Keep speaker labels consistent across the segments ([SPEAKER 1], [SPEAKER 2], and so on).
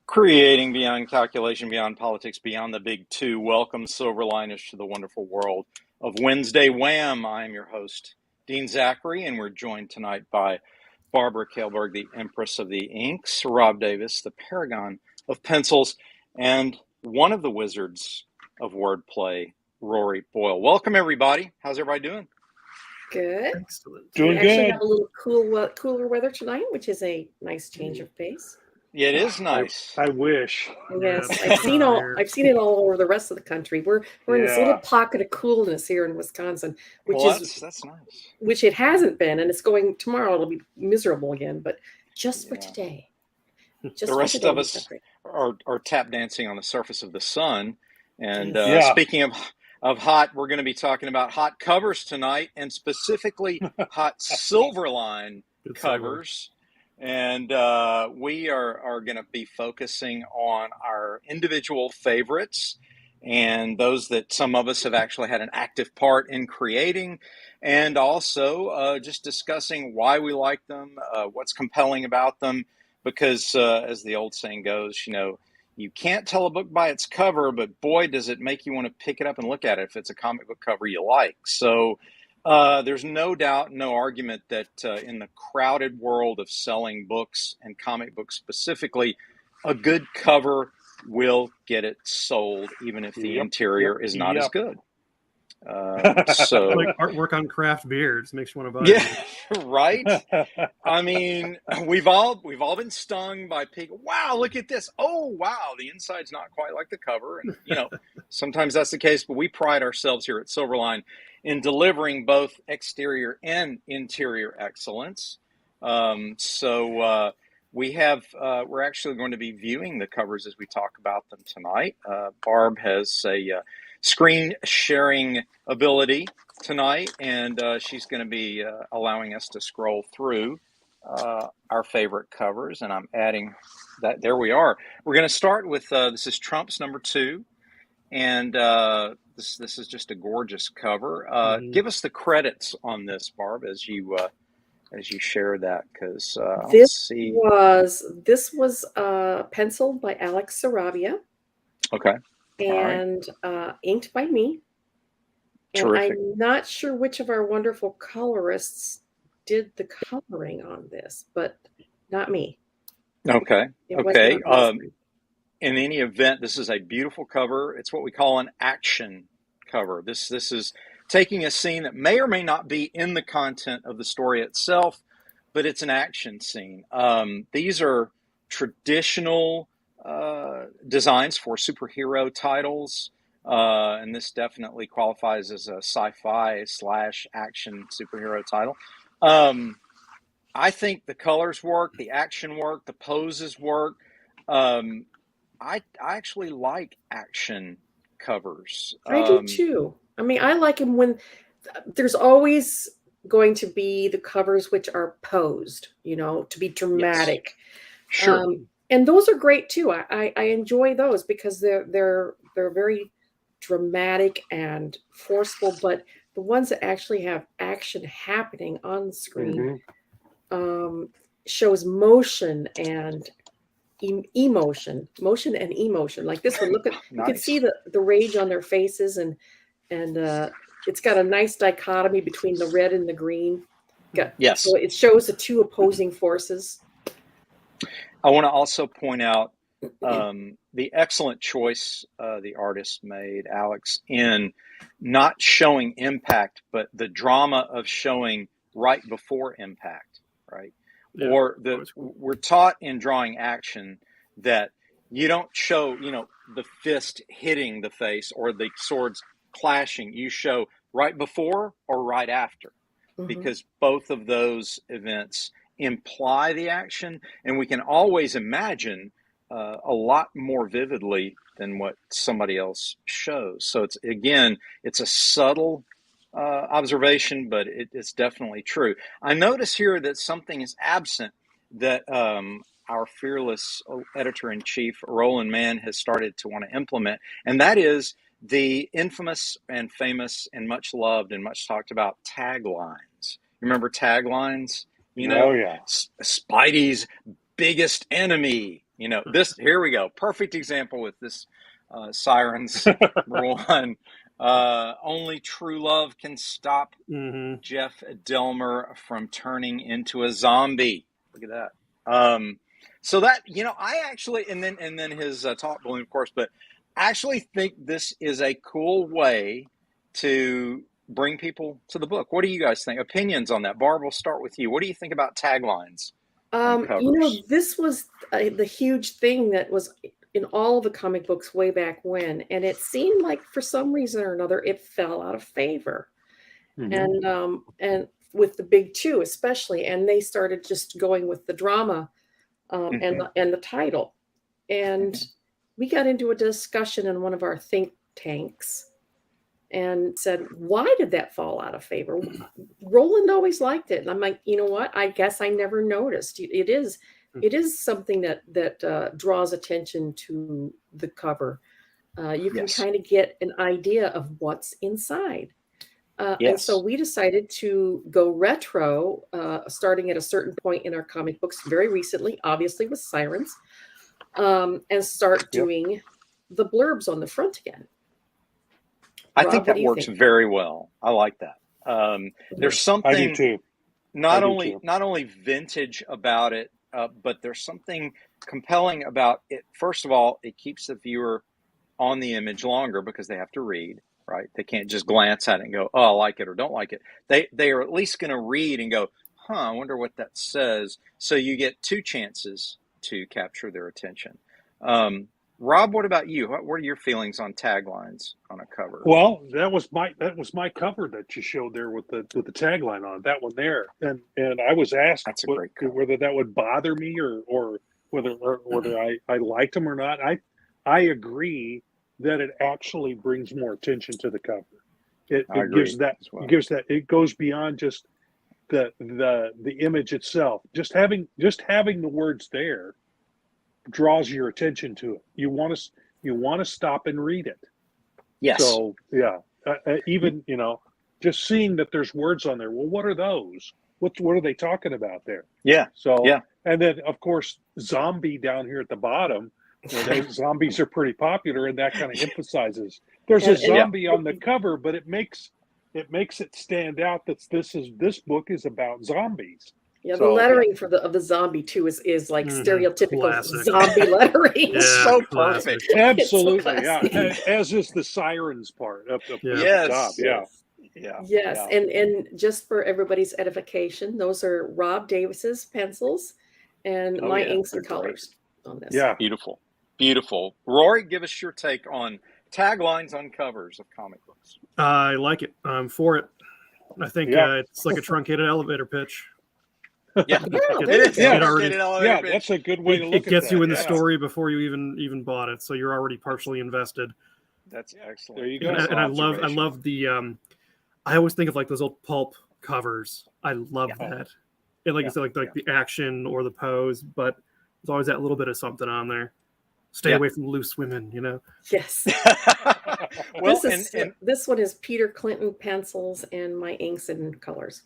[SPEAKER 1] Creating beyond calculation, beyond politics, beyond the big two. Welcome, Silverliners, to the wonderful world of Wednesday Wham. I am your host, Dean Zachary, and we're joined tonight by Barbara Kaelberg, the Empress of the Inks, Rob Davis, the Paragon of Pencils, and one of the wizards of wordplay, Rory Boyle. Welcome, everybody. How's everybody doing?
[SPEAKER 2] Good.
[SPEAKER 3] Excellent.
[SPEAKER 2] We
[SPEAKER 3] Doing
[SPEAKER 2] actually
[SPEAKER 3] good.
[SPEAKER 2] have a little cooler weather tonight, which is a nice change of pace.
[SPEAKER 1] Yeah, it is nice.
[SPEAKER 3] I wish.
[SPEAKER 2] Yes,
[SPEAKER 3] Yeah.
[SPEAKER 2] I've seen it all over the rest of the country. We're in this little pocket of coolness here in Wisconsin, which
[SPEAKER 1] that's nice.
[SPEAKER 2] Which it hasn't been, and it's going tomorrow. It'll be miserable again, but just for today.
[SPEAKER 1] The rest of us are tap dancing on the surface of the sun. And speaking of hot, we're going to be talking about hot covers tonight, and specifically hot Silverline covers. And we are going to be focusing on our individual favorites and those that some of us have actually had an active part in creating, and also just discussing why we like them, what's compelling about them, because as the old saying goes, you can't tell a book by its cover, but boy, does it make you want to pick it up and look at it if it's a comic book cover you like. So there's no doubt, no argument that in the crowded world of selling books and comic books specifically, a good cover will get it sold, even if the interior is not as good. So
[SPEAKER 3] like artwork on craft beer, just makes you want to buy
[SPEAKER 1] it. Right? I mean, we've all been stung by people. Wow, look at this. Oh, wow, the inside's not quite like the cover. And, sometimes that's the case, but we pride ourselves here at Silverline in delivering both exterior and interior excellence. We have, we're actually going to be viewing the covers as we talk about them tonight. Barb has a screen sharing ability tonight, and she's going to be allowing us to scroll through our favorite covers, and I'm adding that. There we are. We're going to start with, this is Trump's number 2, and this is just a gorgeous cover. Give us the credits on this, Barb, as you share that, because
[SPEAKER 2] this was penciled by Alex Sarabia.
[SPEAKER 1] Okay.
[SPEAKER 2] And inked by me. And
[SPEAKER 1] Terrific.
[SPEAKER 2] I'm not sure which of our wonderful colorists did the coloring on this, but not me.
[SPEAKER 1] Okay. In any event, this is a beautiful cover. It's what we call an action cover. This is taking a scene that may or may not be in the content of the story itself, but it's an action scene. These are traditional designs for superhero titles, and this definitely qualifies as a sci-fi / action superhero title. I think the colors work, the action work, the poses work. I actually like action covers.
[SPEAKER 2] I do too. I mean, I like them when there's always going to be the covers which are posed, to be dramatic.
[SPEAKER 1] Yes. Sure.
[SPEAKER 2] And those are great too. I enjoy those because they're very dramatic and forceful. But the ones that actually have action happening on the screen shows motion and motion and emotion. Like this one, look at nice. You can see the rage on their faces, and it's got a nice dichotomy between the red and the green.
[SPEAKER 1] Yes.
[SPEAKER 2] So it shows the two opposing forces.
[SPEAKER 1] I want to also point out the excellent choice the artist made, Alex, in not showing impact, but the drama of showing right before impact, right? Yeah, we're taught in drawing action that you don't show, the fist hitting the face or the swords clashing. You show right before or right after, because both of those events imply the action, and we can always imagine a lot more vividly than what somebody else shows. So it's a subtle observation, but it's definitely true. I notice here that something is absent that our fearless editor-in-chief, Roland Mann, has started to want to implement, and that is the infamous and famous and much loved and much talked about taglines. Remember taglines?
[SPEAKER 3] Oh, yeah.
[SPEAKER 1] Spidey's biggest enemy, This, here we go. Perfect example with this Sirens #1. Only true love can stop Jeff Delmer from turning into a zombie. Look at that. So that, I actually, and then his top balloon, of course, but I actually think this is a cool way to bring people to the book. What do you guys think? Opinions on that? Barb, we'll start with you. What do you think about taglines on covers?
[SPEAKER 2] This was the huge thing that was in all the comic books way back when, and it seemed like for some reason or another it fell out of favor, and with the big two especially, and they started just going with the drama and the title, and we got into a discussion in one of our think tanks and said, why did that fall out of favor? Roland always liked it. And I'm like, you know what? I guess I never noticed. It is something that draws attention to the cover. You can kind of get an idea of what's inside. And so we decided to go retro, starting at a certain point in our comic books very recently, obviously with Sirens, and start doing the blurbs on the front again.
[SPEAKER 1] I think that works very well. I like that. There's something
[SPEAKER 4] I do too.
[SPEAKER 1] Not only vintage about it, but there's something compelling about it. First of all, it keeps the viewer on the image longer because they have to read, right? They can't just glance at it and go, oh, I like it or don't like it. They are at least going to read and go, I wonder what that says. So you get two chances to capture their attention. Rob, what about you? What are your feelings on taglines on a cover?
[SPEAKER 4] Well, that was my cover that you showed there with the tagline on it, that one there, and I was asked whether that would bother me or whether I liked them or not. I agree that it actually brings more attention to the cover. It it goes beyond just the image itself. Just having the words there draws your attention to it. You want to stop and read it.
[SPEAKER 1] Yes.
[SPEAKER 4] So even just seeing that there's words on there. Well, what are those? What are they talking about there?
[SPEAKER 1] Yeah.
[SPEAKER 4] So and then of course zombie down here at the bottom. Zombies are pretty popular, and that kind of emphasizes there's a zombie on the cover, but it makes it stand out that this book is about zombies.
[SPEAKER 2] Yeah, the lettering of the zombie too is like stereotypical
[SPEAKER 3] classic.
[SPEAKER 2] Zombie lettering.
[SPEAKER 1] It's so perfect.
[SPEAKER 4] Absolutely,
[SPEAKER 2] so
[SPEAKER 4] as is the sirens part up the top.
[SPEAKER 2] Yes. And just for everybody's edification, those are Rob Davis's pencils and my inks and colors on this.
[SPEAKER 4] Yeah,
[SPEAKER 1] beautiful. Rory, give us your take on taglines on covers of comic books.
[SPEAKER 3] I like it. I'm for it. I think it's like a truncated elevator pitch.
[SPEAKER 1] Yeah, it is.
[SPEAKER 4] That's a good way to look at it.
[SPEAKER 3] It gets you in the story before you even bought it, so you're already partially invested.
[SPEAKER 1] That's excellent.
[SPEAKER 4] There you go.
[SPEAKER 3] And I love the. I always think of like those old pulp covers. I love that. And like you said, like the action or the pose, but there's always that little bit of something on there. Stay away from loose women,
[SPEAKER 2] Yes.
[SPEAKER 1] Well,
[SPEAKER 2] this one is Peter Clinton pencils and my inks and colors.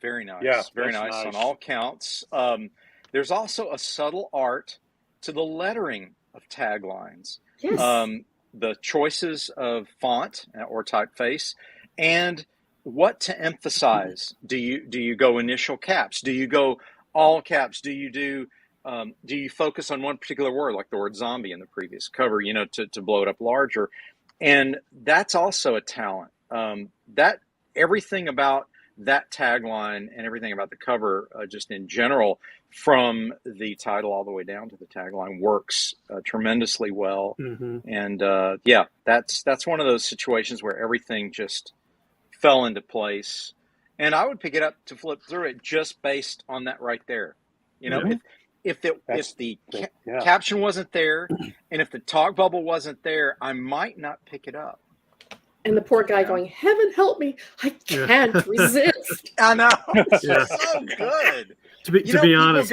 [SPEAKER 1] Very nice.
[SPEAKER 4] Yeah,
[SPEAKER 1] very nice on all counts. There's also a subtle art to the lettering of taglines.
[SPEAKER 2] Yes.
[SPEAKER 1] The choices of font or typeface and what to emphasize. Do you go initial caps? Do you go all caps? Do you focus on one particular word, like the word zombie in the previous cover, to blow it up larger? And that's also a talent. That everything about that tagline and everything about the cover, just in general, from the title all the way down to the tagline, works tremendously well. And that's one of those situations where everything just fell into place. And I would pick it up to flip through it just based on that right there. If the caption wasn't there and if the talk bubble wasn't there, I might not pick it up.
[SPEAKER 2] And the poor guy going, heaven help me, I can't resist.
[SPEAKER 1] I know. So good.
[SPEAKER 3] To be honest.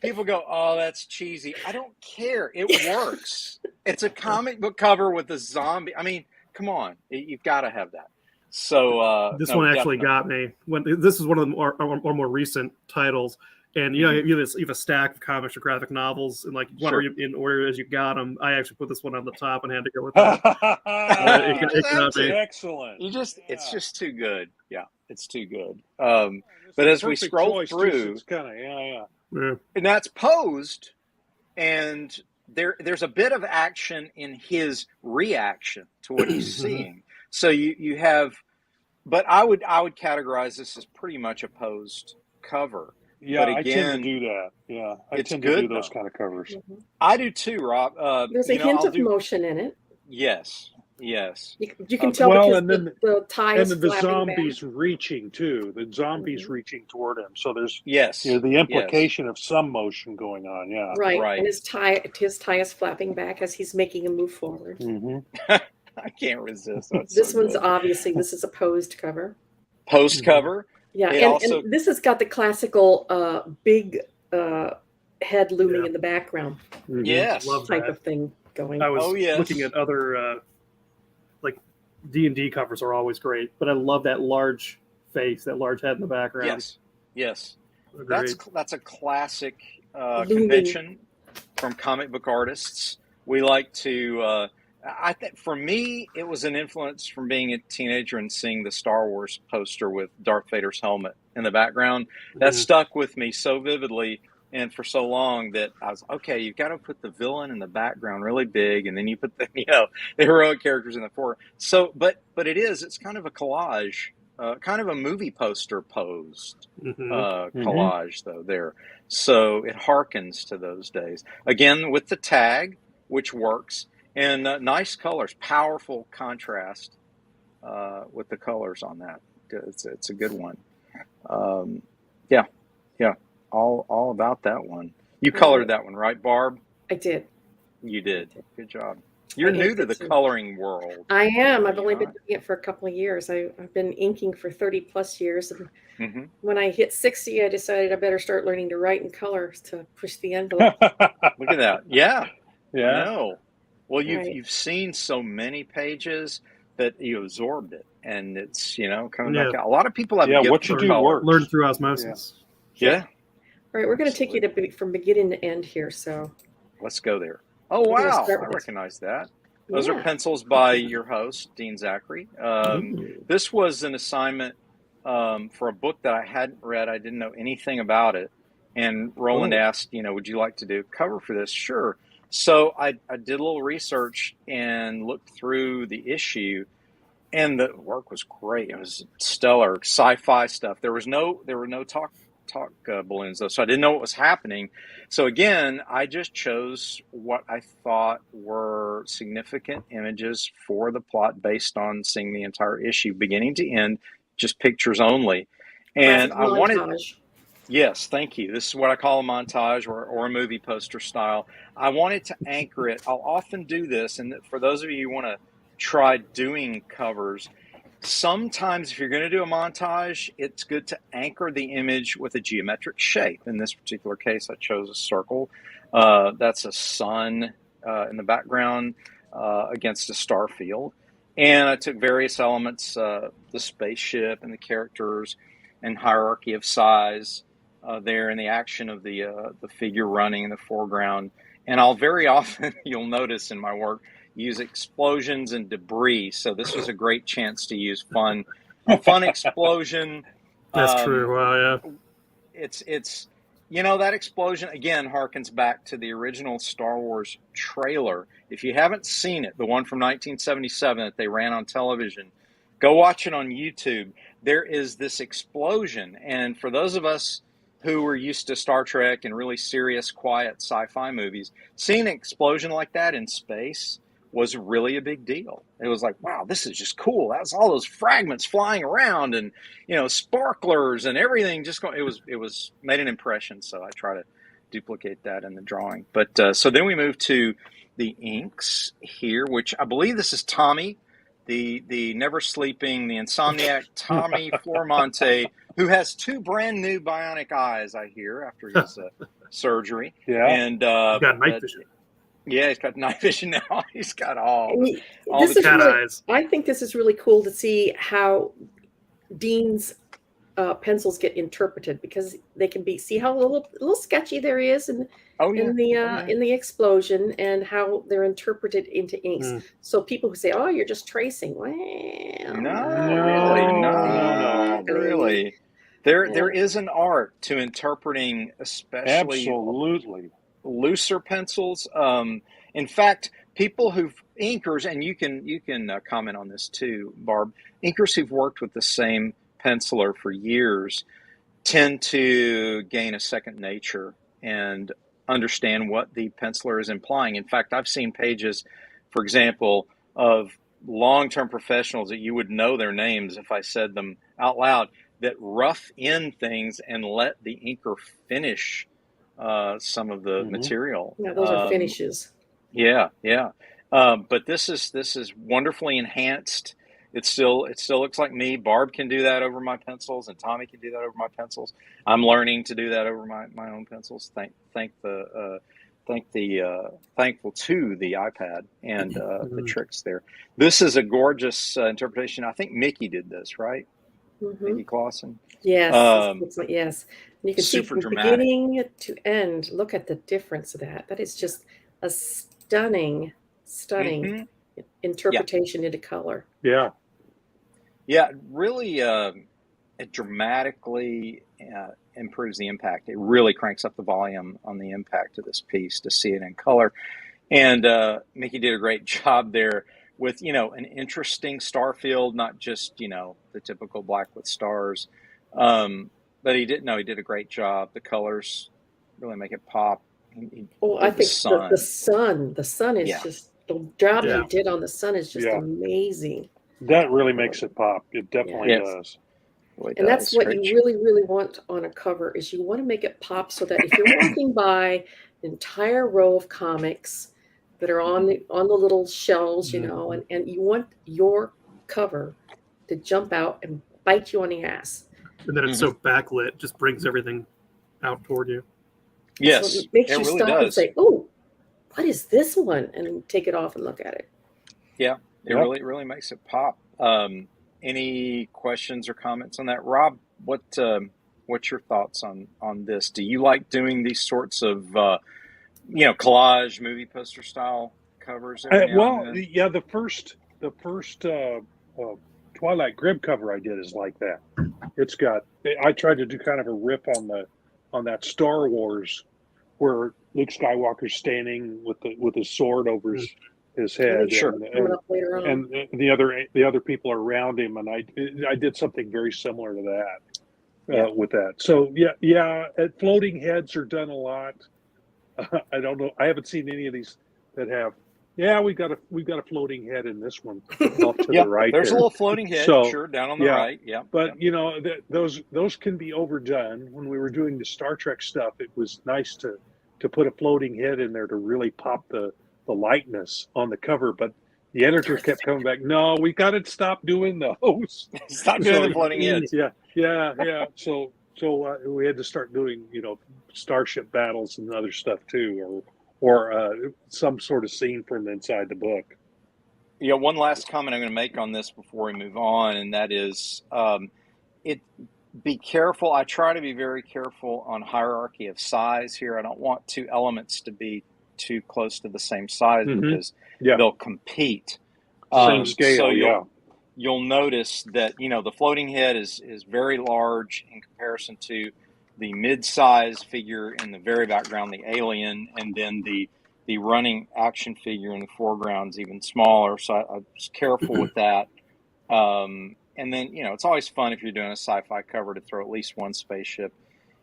[SPEAKER 1] People go, oh, that's cheesy. I don't care. It works. It's a comic book cover with a zombie. I mean, come on. You've got to have that. So
[SPEAKER 3] this one actually got me. This is one of the more recent titles, And you have a stack of comics or graphic novels, and like one in order as you got them. I actually put this one on the top and had to go with that.
[SPEAKER 4] Excellent.
[SPEAKER 1] It's just too good. Yeah, it's too good. But as we scroll through,
[SPEAKER 4] it's kind of
[SPEAKER 1] and that's posed, and there's a bit of action in his reaction to what he's seeing. So you have, but I would categorize this as pretty much a posed cover.
[SPEAKER 4] Yeah,
[SPEAKER 1] but again,
[SPEAKER 4] I tend to do that. Yeah, I tend to do those kind of covers.
[SPEAKER 1] I do too, Rob.
[SPEAKER 2] There's a hint of motion in it.
[SPEAKER 1] Yes.
[SPEAKER 2] You can tell because
[SPEAKER 4] and then
[SPEAKER 2] the tie is
[SPEAKER 4] and then the zombies
[SPEAKER 2] back.
[SPEAKER 4] Reaching too. The zombies reaching toward him. So there's
[SPEAKER 1] the
[SPEAKER 4] implication of some motion going on. Yeah,
[SPEAKER 2] right. And his tie is flapping back as he's making a move forward.
[SPEAKER 1] I can't resist.
[SPEAKER 2] This one's obviously this is a posed cover.
[SPEAKER 1] Post cover.
[SPEAKER 2] Yeah, and this has got the classical big head looming in the background.
[SPEAKER 1] Yes,
[SPEAKER 2] type of thing going.
[SPEAKER 3] I was looking at other like D&D covers are always great, but I love that large face, that large head in the background.
[SPEAKER 1] Yes. That's a classic convention from comic book artists. We like to. I think for me, it was an influence from being a teenager and seeing the Star Wars poster with Darth Vader's helmet in the background. That stuck with me so vividly and for so long that I was, okay, you've got to put the villain in the background really big, and then you put the heroic characters in the forefront. So, but it's kind of a collage, kind of a movie poster posed collage though there. So it harkens to those days. Again, with the tag, which works. And nice colors, powerful contrast with the colors on that. It's a good one. All about that one. You colored that one, right, Barb?
[SPEAKER 2] I did.
[SPEAKER 1] You did. Good job. You're new to the coloring world.
[SPEAKER 2] I am. I've only been doing it for a couple of years. I've been inking for 30 plus years. And when I hit 60, I decided I better start learning to write in color to push the envelope.
[SPEAKER 1] Look at that. Yeah.
[SPEAKER 4] Yeah.
[SPEAKER 1] I know. Well, you've seen so many pages that you absorbed it, and it's coming back out. A lot of people have
[SPEAKER 4] what you do works.
[SPEAKER 3] Learn through osmosis.
[SPEAKER 1] Yeah.
[SPEAKER 2] All right, we're going to take you from beginning to end here. So
[SPEAKER 1] let's go there. Oh wow, I recognize that. Those are pencils by your host, Dean Zachary. This was an assignment for a book that I hadn't read. I didn't know anything about it, and Roland asked, would you like to do a cover for this? Sure. So I did a little research and looked through the issue, and the work was great. It was stellar sci-fi stuff. There were no talk balloons though, so I didn't know what was happening. So again, I just chose what I thought were significant images for the plot based on seeing the entire issue beginning to end, just pictures only. And I wanted. Yes, thank you. This is what I call a montage or a movie poster style. I wanted to anchor it. I'll often do this, and for those of you who want to try doing covers, sometimes if you're going to do a montage, it's good to anchor the image with a geometric shape. In this particular case, I chose a circle. That's a sun in the background against a star field. And I took various elements, the spaceship and the characters and hierarchy of size, there in the action of the figure running in the foreground. And I'll very often, you'll notice in my work, use explosions and debris. So this was a great chance to use a fun explosion.
[SPEAKER 3] That's true. Wow, yeah.
[SPEAKER 1] It's that explosion again harkens back to the original Star Wars trailer. If you haven't seen it, the one from 1977 that they ran on television, go watch it on YouTube. There is this explosion, and for those of us who were used to Star Trek and really serious, quiet sci-fi movies, seeing an explosion like that in space was really a big deal. It was like, wow, this is just cool. That's all those fragments flying around and, sparklers and everything just going. It was made an impression. So I try to duplicate that in the drawing. But so then we move to the inks here, which I believe this is Tommy, the never sleeping, the insomniac Tommy Flormonte, who has 2 brand new bionic eyes, I hear, after his surgery.
[SPEAKER 4] Yeah.
[SPEAKER 1] And
[SPEAKER 3] got night vision.
[SPEAKER 1] Yeah, he's got night vision now. He's got all
[SPEAKER 2] the cat eyes. I think this is really cool to see how Dean's pencils get interpreted, because they can be, see how a little sketchy there is in the explosion, and how they're interpreted into inks. So people who say, "Oh, you're just tracing," well,
[SPEAKER 1] no, really. There is an art to interpreting, especially
[SPEAKER 4] absolutely
[SPEAKER 1] looser pencils. In fact, people inkers, and you can comment on this too, Barb. Inkers who've worked with the same penciler for years tend to gain a second nature and understand what the penciler is implying. In fact, I've seen pages, for example, of long-term professionals that you would know their names if I said them out loud, that rough in things and let the inker finish some of the material.
[SPEAKER 2] Yeah, those are finishes.
[SPEAKER 1] Yeah. But this is wonderfully enhanced. It still looks like me. Barb can do that over my pencils, and Tommy can do that over my pencils. I'm learning to do that over my own pencils. Thankful to the iPad and the tricks there. This is a gorgeous interpretation. I think Mickey did this, right? Mickey Clausen.
[SPEAKER 2] Yes, yes. And you can see from
[SPEAKER 1] dramatic.
[SPEAKER 2] Beginning to end. Look at the difference of that. That is just a stunning interpretation into color.
[SPEAKER 4] Yeah,
[SPEAKER 1] really. It dramatically improves the impact. It really cranks up the volume on the impact of this piece to see it in color. And Mickey did a great job there with, an interesting star field, not just, the typical black with stars. But he did a great job. The colors really make it pop.
[SPEAKER 2] I think the sun is just, the job he did on the sun is just amazing.
[SPEAKER 4] That really makes it pop. It definitely does.
[SPEAKER 2] And that's what you really, really want on a cover, is you want to make it pop, so that if you're walking by an entire row of comics that are on the little shelves, and you want your cover to jump out and bite you on the ass. And
[SPEAKER 3] then it's so backlit, just brings everything out toward you.
[SPEAKER 1] Yes,
[SPEAKER 2] so it makes you
[SPEAKER 1] really
[SPEAKER 2] stop
[SPEAKER 1] does.
[SPEAKER 2] and say, "Oh, what is this one?" and take it off and look at it.
[SPEAKER 1] Yeah, it really makes it pop. Any questions or comments on that, Rob? What's your thoughts on this? Do you like doing these sorts of collage movie poster style covers?
[SPEAKER 4] The first Twilight Grib cover I did is like that. It's got. I tried to do kind of a rip on that Star Wars, where Luke Skywalker's standing with his sword over his head, and the other people are around him, and I did something very similar to that with that. So floating heads are done a lot. I don't know. I haven't seen any of these that have. Yeah, we've got a floating head in this one off to the right.
[SPEAKER 1] There's a little floating head, down on the right. Yeah,
[SPEAKER 4] but those can be overdone. When we were doing the Star Trek stuff, it was nice to put a floating head in there to really pop the lightness on the cover. But the editor kept coming back. No, we got to stop doing those.
[SPEAKER 1] Stop doing the floating heads.
[SPEAKER 4] Yeah. So we had to start doing starship battles and other stuff too, or some sort of scene from inside the book.
[SPEAKER 1] Yeah, one last comment I'm going to make on this before we move on, and that is, be careful. I try to be very careful on hierarchy of size here. I don't want two elements to be too close to the same size because they'll compete.
[SPEAKER 4] Same scale,
[SPEAKER 1] so you'll notice that the floating head is very large in comparison to the mid-size figure in the very background, the alien, and then the running action figure in the foreground is even smaller. So I was careful with that. And then, it's always fun if you're doing a sci-fi cover to throw at least one spaceship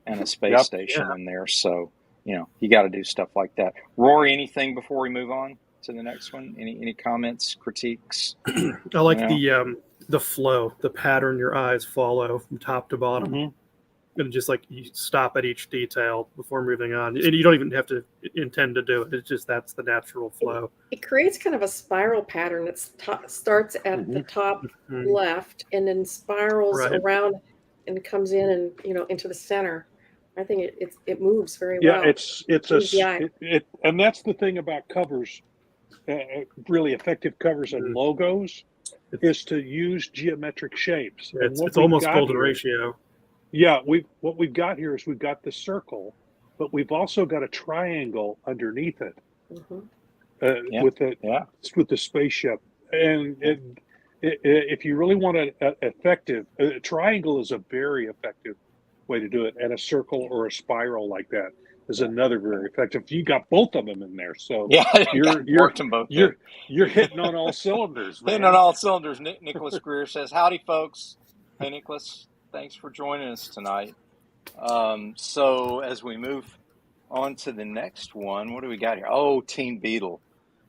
[SPEAKER 1] and a space station in there. So, you got to do stuff like that. Rory, anything before we move on to the next one? Any comments, critiques?
[SPEAKER 3] I like the flow, the pattern your eyes follow from top to bottom. And just like you stop at each detail before moving on. And you don't even have to intend to do it. It's just that's the natural flow.
[SPEAKER 2] It creates kind of a spiral pattern that starts at the top left and then spirals around and comes in and into the center. I think it moves very well.
[SPEAKER 4] Yeah, and that's the thing about covers, really effective covers and logos, is to use geometric shapes.
[SPEAKER 3] It's almost golden ratio.
[SPEAKER 4] Yeah, what we've got here is we've got the circle, but we've also got a triangle underneath it with the spaceship. And if you really want an effective, a triangle is a very effective way to do it, and a circle or a spiral like that is another very effective. You got both of them in there, so you're hitting on all cylinders, man.
[SPEAKER 1] Hitting on all cylinders. Nicholas Greer says, "Howdy, folks." Hey, Nicholas, thanks for joining us tonight. So as we move on to the next one, what do we got here? Oh, Teen Beetle.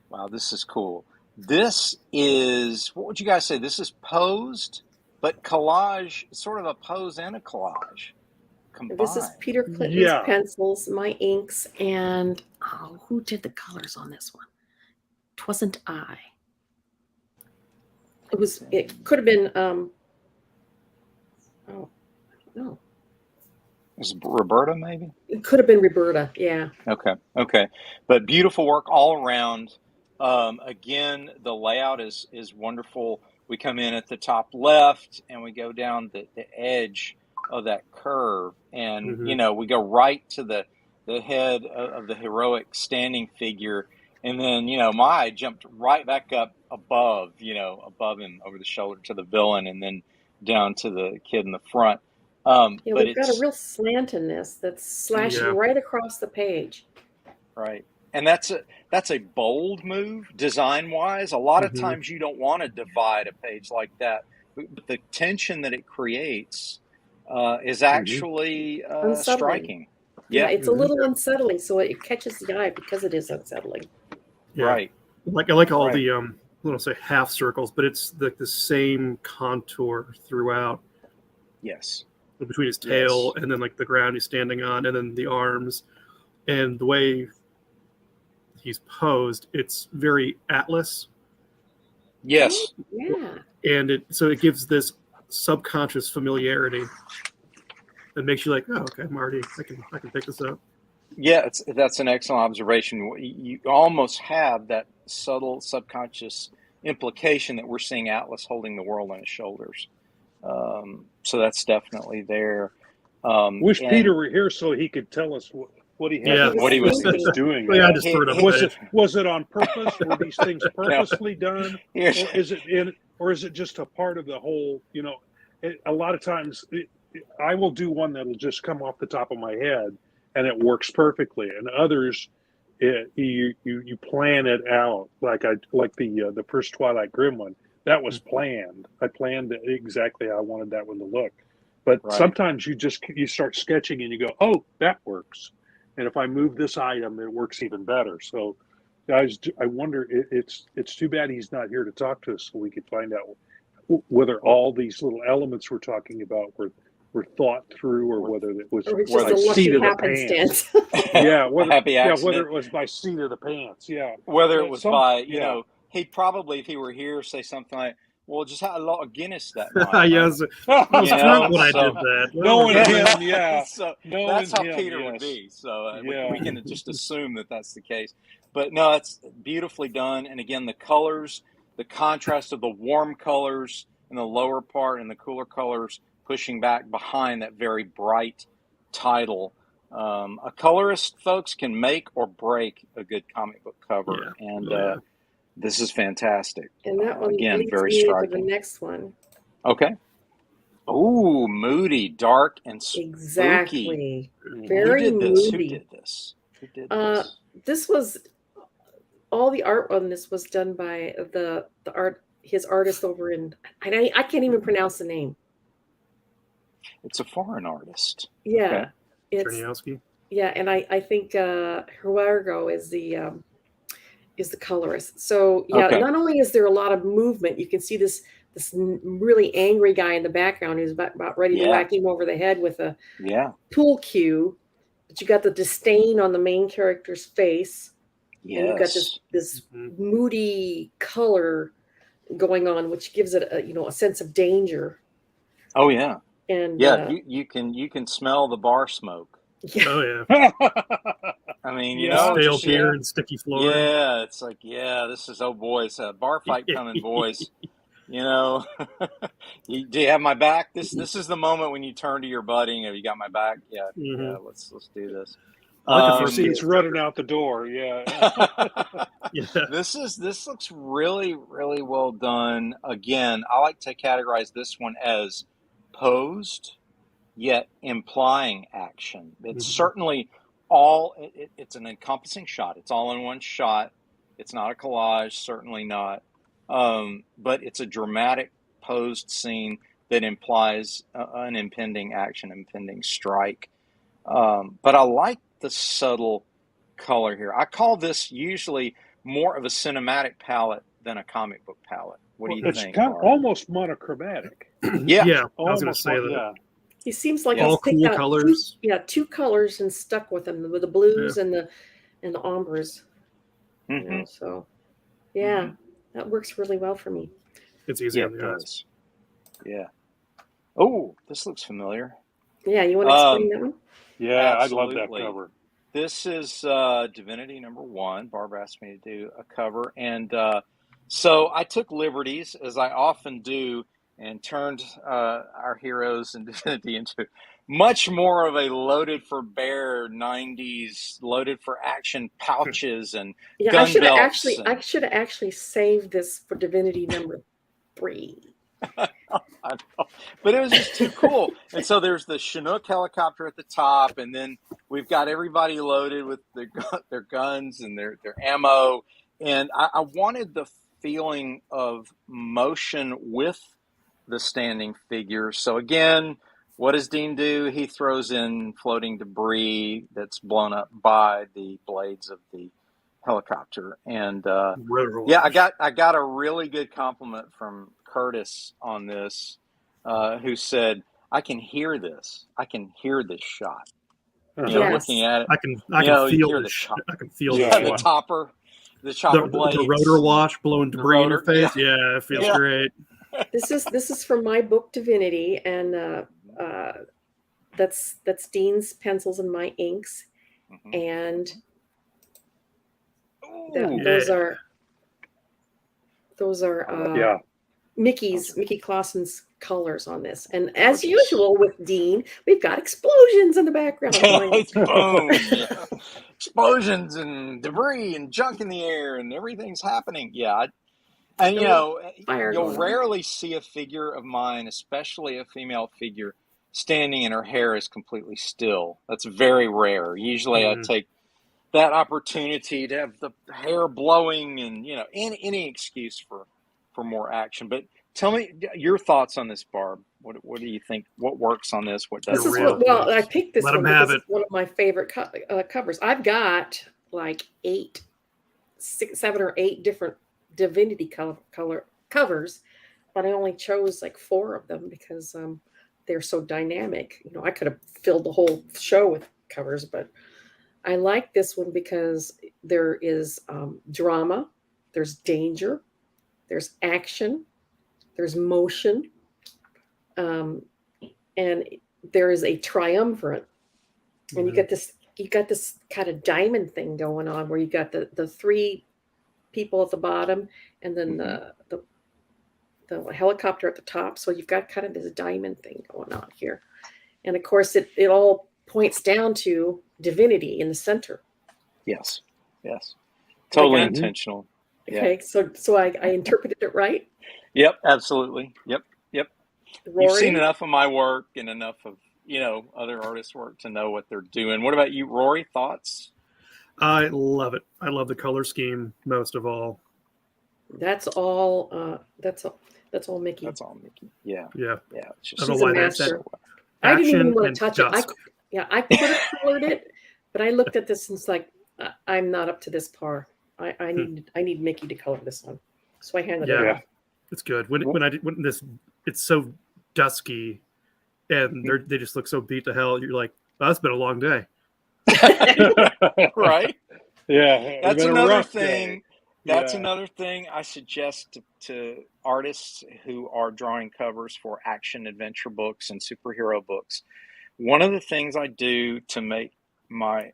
[SPEAKER 1] Wow, this is cool. This is, what would you guys say? This is posed, but collage, sort of a pose and a collage combined.
[SPEAKER 2] This is Peter Clinton's pencils, my inks, and who did the colors on this one? It wasn't I. It could have been, no.
[SPEAKER 1] Was it Roberta, maybe?
[SPEAKER 2] It could have been Roberta, yeah.
[SPEAKER 1] Okay. But beautiful work all around. Again, the layout is wonderful. We come in at the top left, and we go down the edge of that curve. And, we go right to the head of the heroic standing figure. And then, my eye jumped right back up above him, over the shoulder to the villain, and then down to the kid in the front.
[SPEAKER 2] We've got a real slant in this that's slashing right across the page.
[SPEAKER 1] Right. And that's a bold move design-wise. A lot of times you don't want to divide a page like that. But the tension that it creates is actually striking.
[SPEAKER 2] Yeah, it's a little unsettling, so it catches the eye because it is unsettling.
[SPEAKER 3] Yeah.
[SPEAKER 1] Right.
[SPEAKER 3] I like all the I don't say half circles, but it's the same contour throughout.
[SPEAKER 1] Yes.
[SPEAKER 3] Between his tail and then like the ground he's standing on, and then the arms, and the way he's posed, it's very Atlas.
[SPEAKER 1] Yes.
[SPEAKER 2] Yeah.
[SPEAKER 3] And it gives this subconscious familiarity that makes you like, oh, okay, Marty, I can pick this up.
[SPEAKER 1] Yeah, that's an excellent observation. You almost have that subtle subconscious implication that we're seeing Atlas holding the world on his shoulders. So that's definitely there.
[SPEAKER 4] Wish Peter were here so he could tell us what he had,
[SPEAKER 1] what he was
[SPEAKER 4] doing.
[SPEAKER 3] Well, I just threw it up.
[SPEAKER 4] Was it on purpose? Were these things purposely done, or is it just a part of the whole? A lot of times I will do one that'll just come off the top of my head and it works perfectly, and others you plan it out, like the first Twilight Grim one. That was planned. I planned exactly how I wanted that one to look. But sometimes you start sketching and you go, oh, that works. And if I move this item, it works even better. So, guys, I wonder, it's too bad he's not here to talk to us so we could find out whether all these little elements we're talking about were thought through, or whether it was
[SPEAKER 2] by seat of the pants.
[SPEAKER 4] Whether it was by seat of the pants. Yeah.
[SPEAKER 1] Whether it was he'd probably, if he were here, say something like, well, just had a lot of Guinness that night.
[SPEAKER 3] Yes. I was drunk when I did that.
[SPEAKER 4] Knowing him,
[SPEAKER 1] So that's how Peter would be. So we can just assume that that's the case. But no, it's beautifully done. And again, the colors, the contrast of the warm colors in the lower part and the cooler colors pushing back behind that very bright title. A colorist, folks, can make or break a good comic book cover.
[SPEAKER 3] Yeah.
[SPEAKER 1] And this is fantastic.
[SPEAKER 2] And that one
[SPEAKER 1] again,
[SPEAKER 2] leads
[SPEAKER 1] very
[SPEAKER 2] me
[SPEAKER 1] striking.
[SPEAKER 2] to the next one.
[SPEAKER 1] Okay. Ooh, moody, dark, and spooky.
[SPEAKER 2] Exactly. Very moody.
[SPEAKER 1] Who did this?
[SPEAKER 2] This was all the art on this was done by his artist over in, I can't even pronounce the name.
[SPEAKER 1] It's a foreign artist.
[SPEAKER 2] Yeah.
[SPEAKER 1] Okay.
[SPEAKER 3] Czerniowski.
[SPEAKER 2] Yeah, and I think Huergo is the colorist. So not only is there a lot of movement, you can see this really angry guy in the background who's about ready to whack him over the head with a pool cue, but you got the disdain on the main character's face.
[SPEAKER 1] Yes.
[SPEAKER 2] And you've got this moody color going on, which gives it a sense of danger.
[SPEAKER 1] Oh yeah.
[SPEAKER 2] And
[SPEAKER 1] you can smell the bar smoke.
[SPEAKER 2] Yeah.
[SPEAKER 3] Oh yeah.
[SPEAKER 1] I mean,
[SPEAKER 3] stale beer and sticky floor.
[SPEAKER 1] Yeah, it's like, this is boys, bar fight coming, boys. You know, do you have my back? This is the moment when you turn to your buddy and go, you got my back? Yeah, yeah. Let's do this.
[SPEAKER 3] I like the first
[SPEAKER 4] Scene's running out the door. Yeah.
[SPEAKER 3] Yeah.
[SPEAKER 1] This looks really, really well done. Again, I like to categorize this one as posed, yet implying action. It's certainly it's an encompassing shot. It's all in one shot. It's not a collage, certainly not. But it's a dramatic posed scene that implies an impending action, impending strike. But I like the subtle color here. I call this usually more of a cinematic palette than a comic book palette. What do you think?
[SPEAKER 4] It's kind of almost monochromatic.
[SPEAKER 3] Yeah, I was going to say that.
[SPEAKER 4] Yeah.
[SPEAKER 2] He seems like
[SPEAKER 3] all
[SPEAKER 2] he's picked
[SPEAKER 3] cool
[SPEAKER 2] out
[SPEAKER 3] colors.
[SPEAKER 2] two colors and stuck with them, with the blues and the ombres. You know, so that works really well for me.
[SPEAKER 3] It's easy on the eyes.
[SPEAKER 1] Yeah. Oh, this looks familiar.
[SPEAKER 2] Yeah, you want to explain that one?
[SPEAKER 4] Yeah,
[SPEAKER 1] Absolutely.
[SPEAKER 4] I love that cover.
[SPEAKER 1] This is Divinity #1. Barb asked me to do a cover. And so I took liberties, as I often do, and turned our heroes in Divinity into much more of a loaded for bear 90s, loaded for action pouches and gun belts.
[SPEAKER 2] I should have actually saved this for Divinity #3.
[SPEAKER 1] I know. But it was just too cool. And so there's the Chinook helicopter at the top, and then we've got everybody loaded with their guns and their ammo. And I wanted the feeling of motion with the standing figures. So again, what does Dean do? He throws in floating debris that's blown up by the blades of the helicopter. And I got a really good compliment from Curtis on this, who said, I can hear this. I can hear this shot. You know, looking at it,
[SPEAKER 3] I can feel the shot. I can feel
[SPEAKER 1] the chopper, the chopper blades,
[SPEAKER 3] the rotor wash blowing debris in your face. Yeah, it feels great.
[SPEAKER 2] This is from my book Divinity, and that's Dean's pencils and my inks, and those are Mickey Clausen's colors on this. And as usual with Dean, we've got explosions in the background.
[SPEAKER 1] Boom. Explosions and debris and junk in the air and everything's happening. Yeah. And, you'll rarely see a figure of mine, especially a female figure, standing and her hair is completely still. That's very rare. Usually I take that opportunity to have the hair blowing and, any excuse for more action. But tell me your thoughts on this, Barb. What do you think? What works on this? What doesn't?
[SPEAKER 2] I picked this one because it's one of my favorite covers. I've got like 7 or 8 different Divinity color covers, but I only chose like 4 of them because they're so dynamic. I could have filled the whole show with covers, but I like this one because there is drama, there's danger, there's action, there's motion, and there is a triumvirate. And you got this kind of diamond thing going on where you got the 3 people at the bottom and then the helicopter at the top. So you've got kind of this diamond thing going on here. And of course it all points down to Divinity in the center.
[SPEAKER 1] Yes. Totally intentional.
[SPEAKER 2] Okay, so I interpreted it right?
[SPEAKER 1] Yep, absolutely. Yep.
[SPEAKER 2] Rory?
[SPEAKER 1] You've seen enough of my work and enough of, other artists' work to know what they're doing. What about you, Rory? Thoughts?
[SPEAKER 3] I love it. I love the color scheme most of all.
[SPEAKER 2] That's all Mickey.
[SPEAKER 1] That's all Mickey. Yeah.
[SPEAKER 2] She's a master. I didn't even want to touch it. I could have colored it, but I looked at this and it's like, I'm not up to this par. I need Mickey to color this one. So I handed it off.
[SPEAKER 3] It's good. When this, it's so dusky and they just look so beat to hell. You're like, oh, it's been a long day.
[SPEAKER 1] Right?
[SPEAKER 4] Yeah.
[SPEAKER 1] That's another thing. That's another thing I suggest to artists who are drawing covers for action adventure books and superhero books. One of the things I do to make my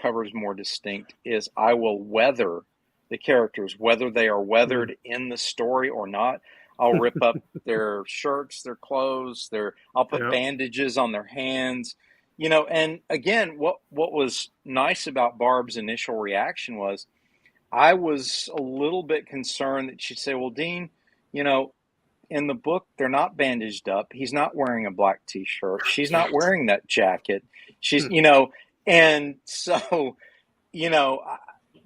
[SPEAKER 1] covers more distinct is I will weather the characters, whether they are weathered in the story or not. I'll rip up their shirts, their clothes, I'll put bandages on their hands, and again, what was nice about Barb's initial reaction was I was a little bit concerned that she'd say, well, Dean, in the book, they're not bandaged up. He's not wearing a black t-shirt. She's not wearing that jacket. She's, and so,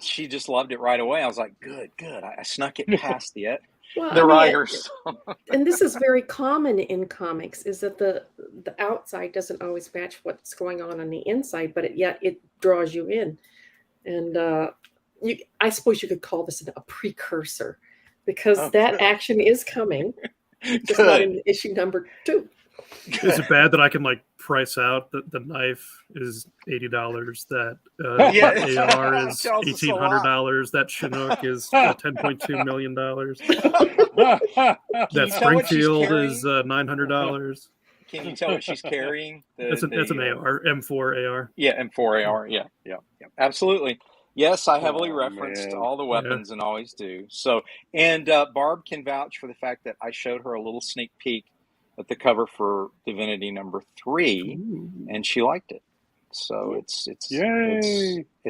[SPEAKER 1] she just loved it right away. I was like, good. I snuck it past the writers.
[SPEAKER 2] And this is very common in comics, is that the outside doesn't always match what's going on the inside, but yet it draws you in. And I suppose you could call this a precursor, because that action is coming. Just not in issue number 2.
[SPEAKER 3] Is it bad that I can price out that the knife is $80, that AR is $1,800, that Chinook is $10.2 million, that Springfield is $900?
[SPEAKER 1] Can you tell what she's carrying?
[SPEAKER 3] That's an AR, M4 AR.
[SPEAKER 1] Yeah, M4 AR. Yeah, absolutely. Yes, I heavily referenced all the weapons and always do. So, and Barb can vouch for the fact that I showed her a little sneak peek at the cover for Divinity number 3, and she liked it. So it's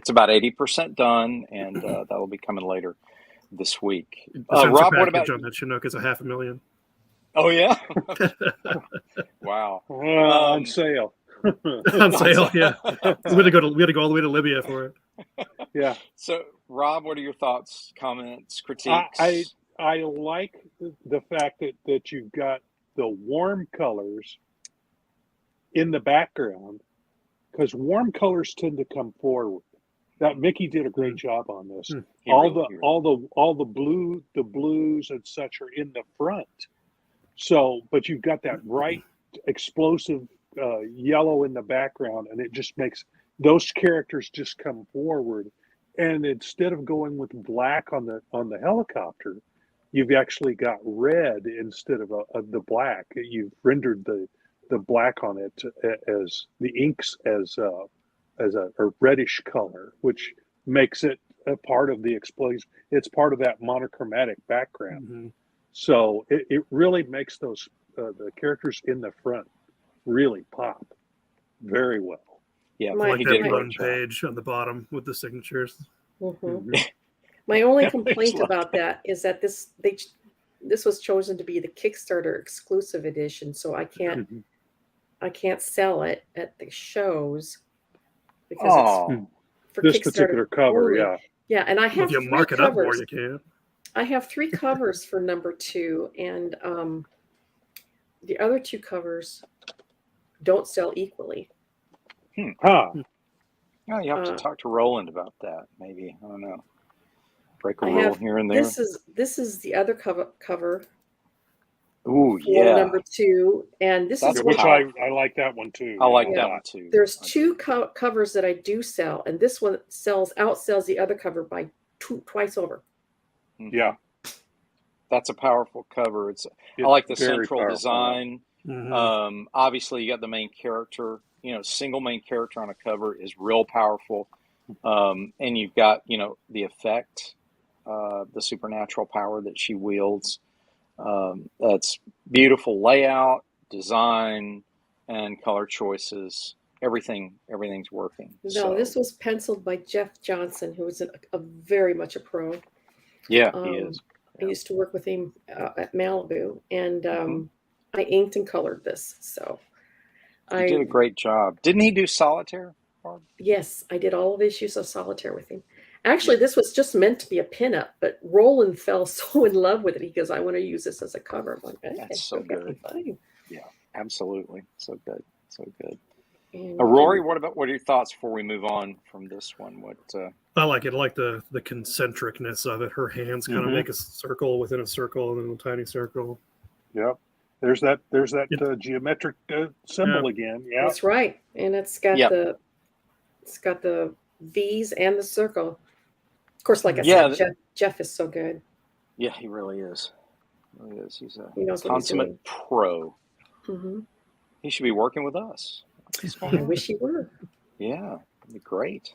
[SPEAKER 1] about 80% done, and that will be coming later this week. Rob, what about
[SPEAKER 3] on that Chinook is $500,000.
[SPEAKER 1] Oh yeah, wow,
[SPEAKER 4] on sale.
[SPEAKER 3] On sale, yeah. We had to go all the way to Libya for it.
[SPEAKER 4] Yeah.
[SPEAKER 1] So, Rob, what are your thoughts, comments, critiques?
[SPEAKER 4] I like the fact that you've got the warm colors in the background, because warm colors tend to come forward. That Mickey did a great job on this. All the blues and such are in the front. So, but you've got that bright, explosive yellow in the background, and it just makes those characters just come forward. And instead of going with black on the helicopter, you've actually got red instead of the black. You've rendered the black on it as the inks as a reddish color, which makes it a part of the explosion. It's part of that monochromatic background. Mm-hmm. So it really makes those the characters in the front really pop very well.
[SPEAKER 3] Yeah, like that one page on the bottom with the signatures.
[SPEAKER 2] Mm-hmm. My only complaint about that is that this was chosen to be the Kickstarter exclusive edition, so I can't sell it at the shows because it's for
[SPEAKER 4] this
[SPEAKER 2] Kickstarter
[SPEAKER 4] particular cover,
[SPEAKER 2] only. Yeah, and I have
[SPEAKER 3] if you mark it up more, you can.
[SPEAKER 2] I have 3 covers for number 2, and the other 2 covers don't sell equally.
[SPEAKER 1] Oh, you have to talk to Roland about that. Maybe, I don't know. Break a rule here and there.
[SPEAKER 2] This is the other cover.
[SPEAKER 1] Ooh, yeah.
[SPEAKER 2] Number 2, and this is
[SPEAKER 4] which I like that one too.
[SPEAKER 1] I like that one too.
[SPEAKER 2] There's 2 covers that I do sell, and this one outsells the other cover by twice over.
[SPEAKER 4] Yeah,
[SPEAKER 1] that's a powerful cover. I like the central
[SPEAKER 4] powerful
[SPEAKER 1] design.
[SPEAKER 3] Mm-hmm.
[SPEAKER 1] Obviously, you got the main character. Single main character on a cover is real powerful, and you've got the effect, the supernatural power that she wields. That's beautiful layout, design, and color choices. Everything's working.
[SPEAKER 2] No, this was penciled by Jeff Johnson, who is a very much a pro.
[SPEAKER 1] Yeah, he is.
[SPEAKER 2] I used to work with him at Malibu, and I inked and colored this. So
[SPEAKER 1] he did a great job. Didn't he do Solitaire?
[SPEAKER 2] Yes, I did all of the issues of Solitaire with him. Actually, this was just meant to be a pinup, but Roland fell so in love with it. He goes, I want to use this as a cover. I'm like, okay,
[SPEAKER 1] that's so good.
[SPEAKER 2] Fine.
[SPEAKER 1] Yeah, absolutely. So good. So good.
[SPEAKER 2] And,
[SPEAKER 1] Rory, what are your thoughts before we move on from this one?
[SPEAKER 3] I like it. I like the concentricness of it. Her hands kind of make a circle within a circle and then a tiny circle.
[SPEAKER 4] Yep. There's that geometric symbol again. Yeah,
[SPEAKER 2] that's right. And it's got the V's and the circle. Of course, like I said, Jeff is so good.
[SPEAKER 1] Yeah, he really is. He's a
[SPEAKER 2] knows
[SPEAKER 1] consummate pro.
[SPEAKER 2] Mm-hmm.
[SPEAKER 1] He should be working with us.
[SPEAKER 2] I wish he were.
[SPEAKER 1] Yeah, that'd be great.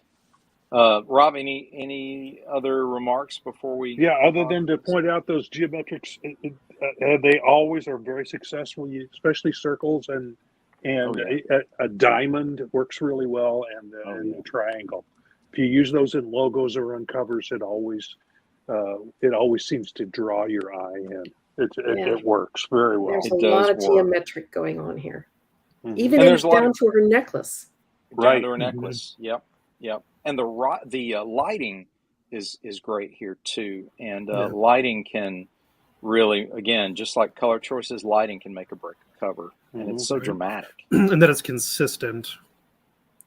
[SPEAKER 1] Rob, any other remarks before we?
[SPEAKER 4] Yeah, other than to point out those geometrics, they always are very successful. Especially circles and a diamond works really well, and the triangle. If you use those in logos or on covers, it always seems to draw your eye in. It works very well.
[SPEAKER 2] There's a lot of geometric going on here, even down to her necklace.
[SPEAKER 1] Down to her necklace. Yep. And the lighting is great here too. And lighting can really, again, just like color choices, lighting can make or break a cover, and it's so dramatic.
[SPEAKER 3] And that it's consistent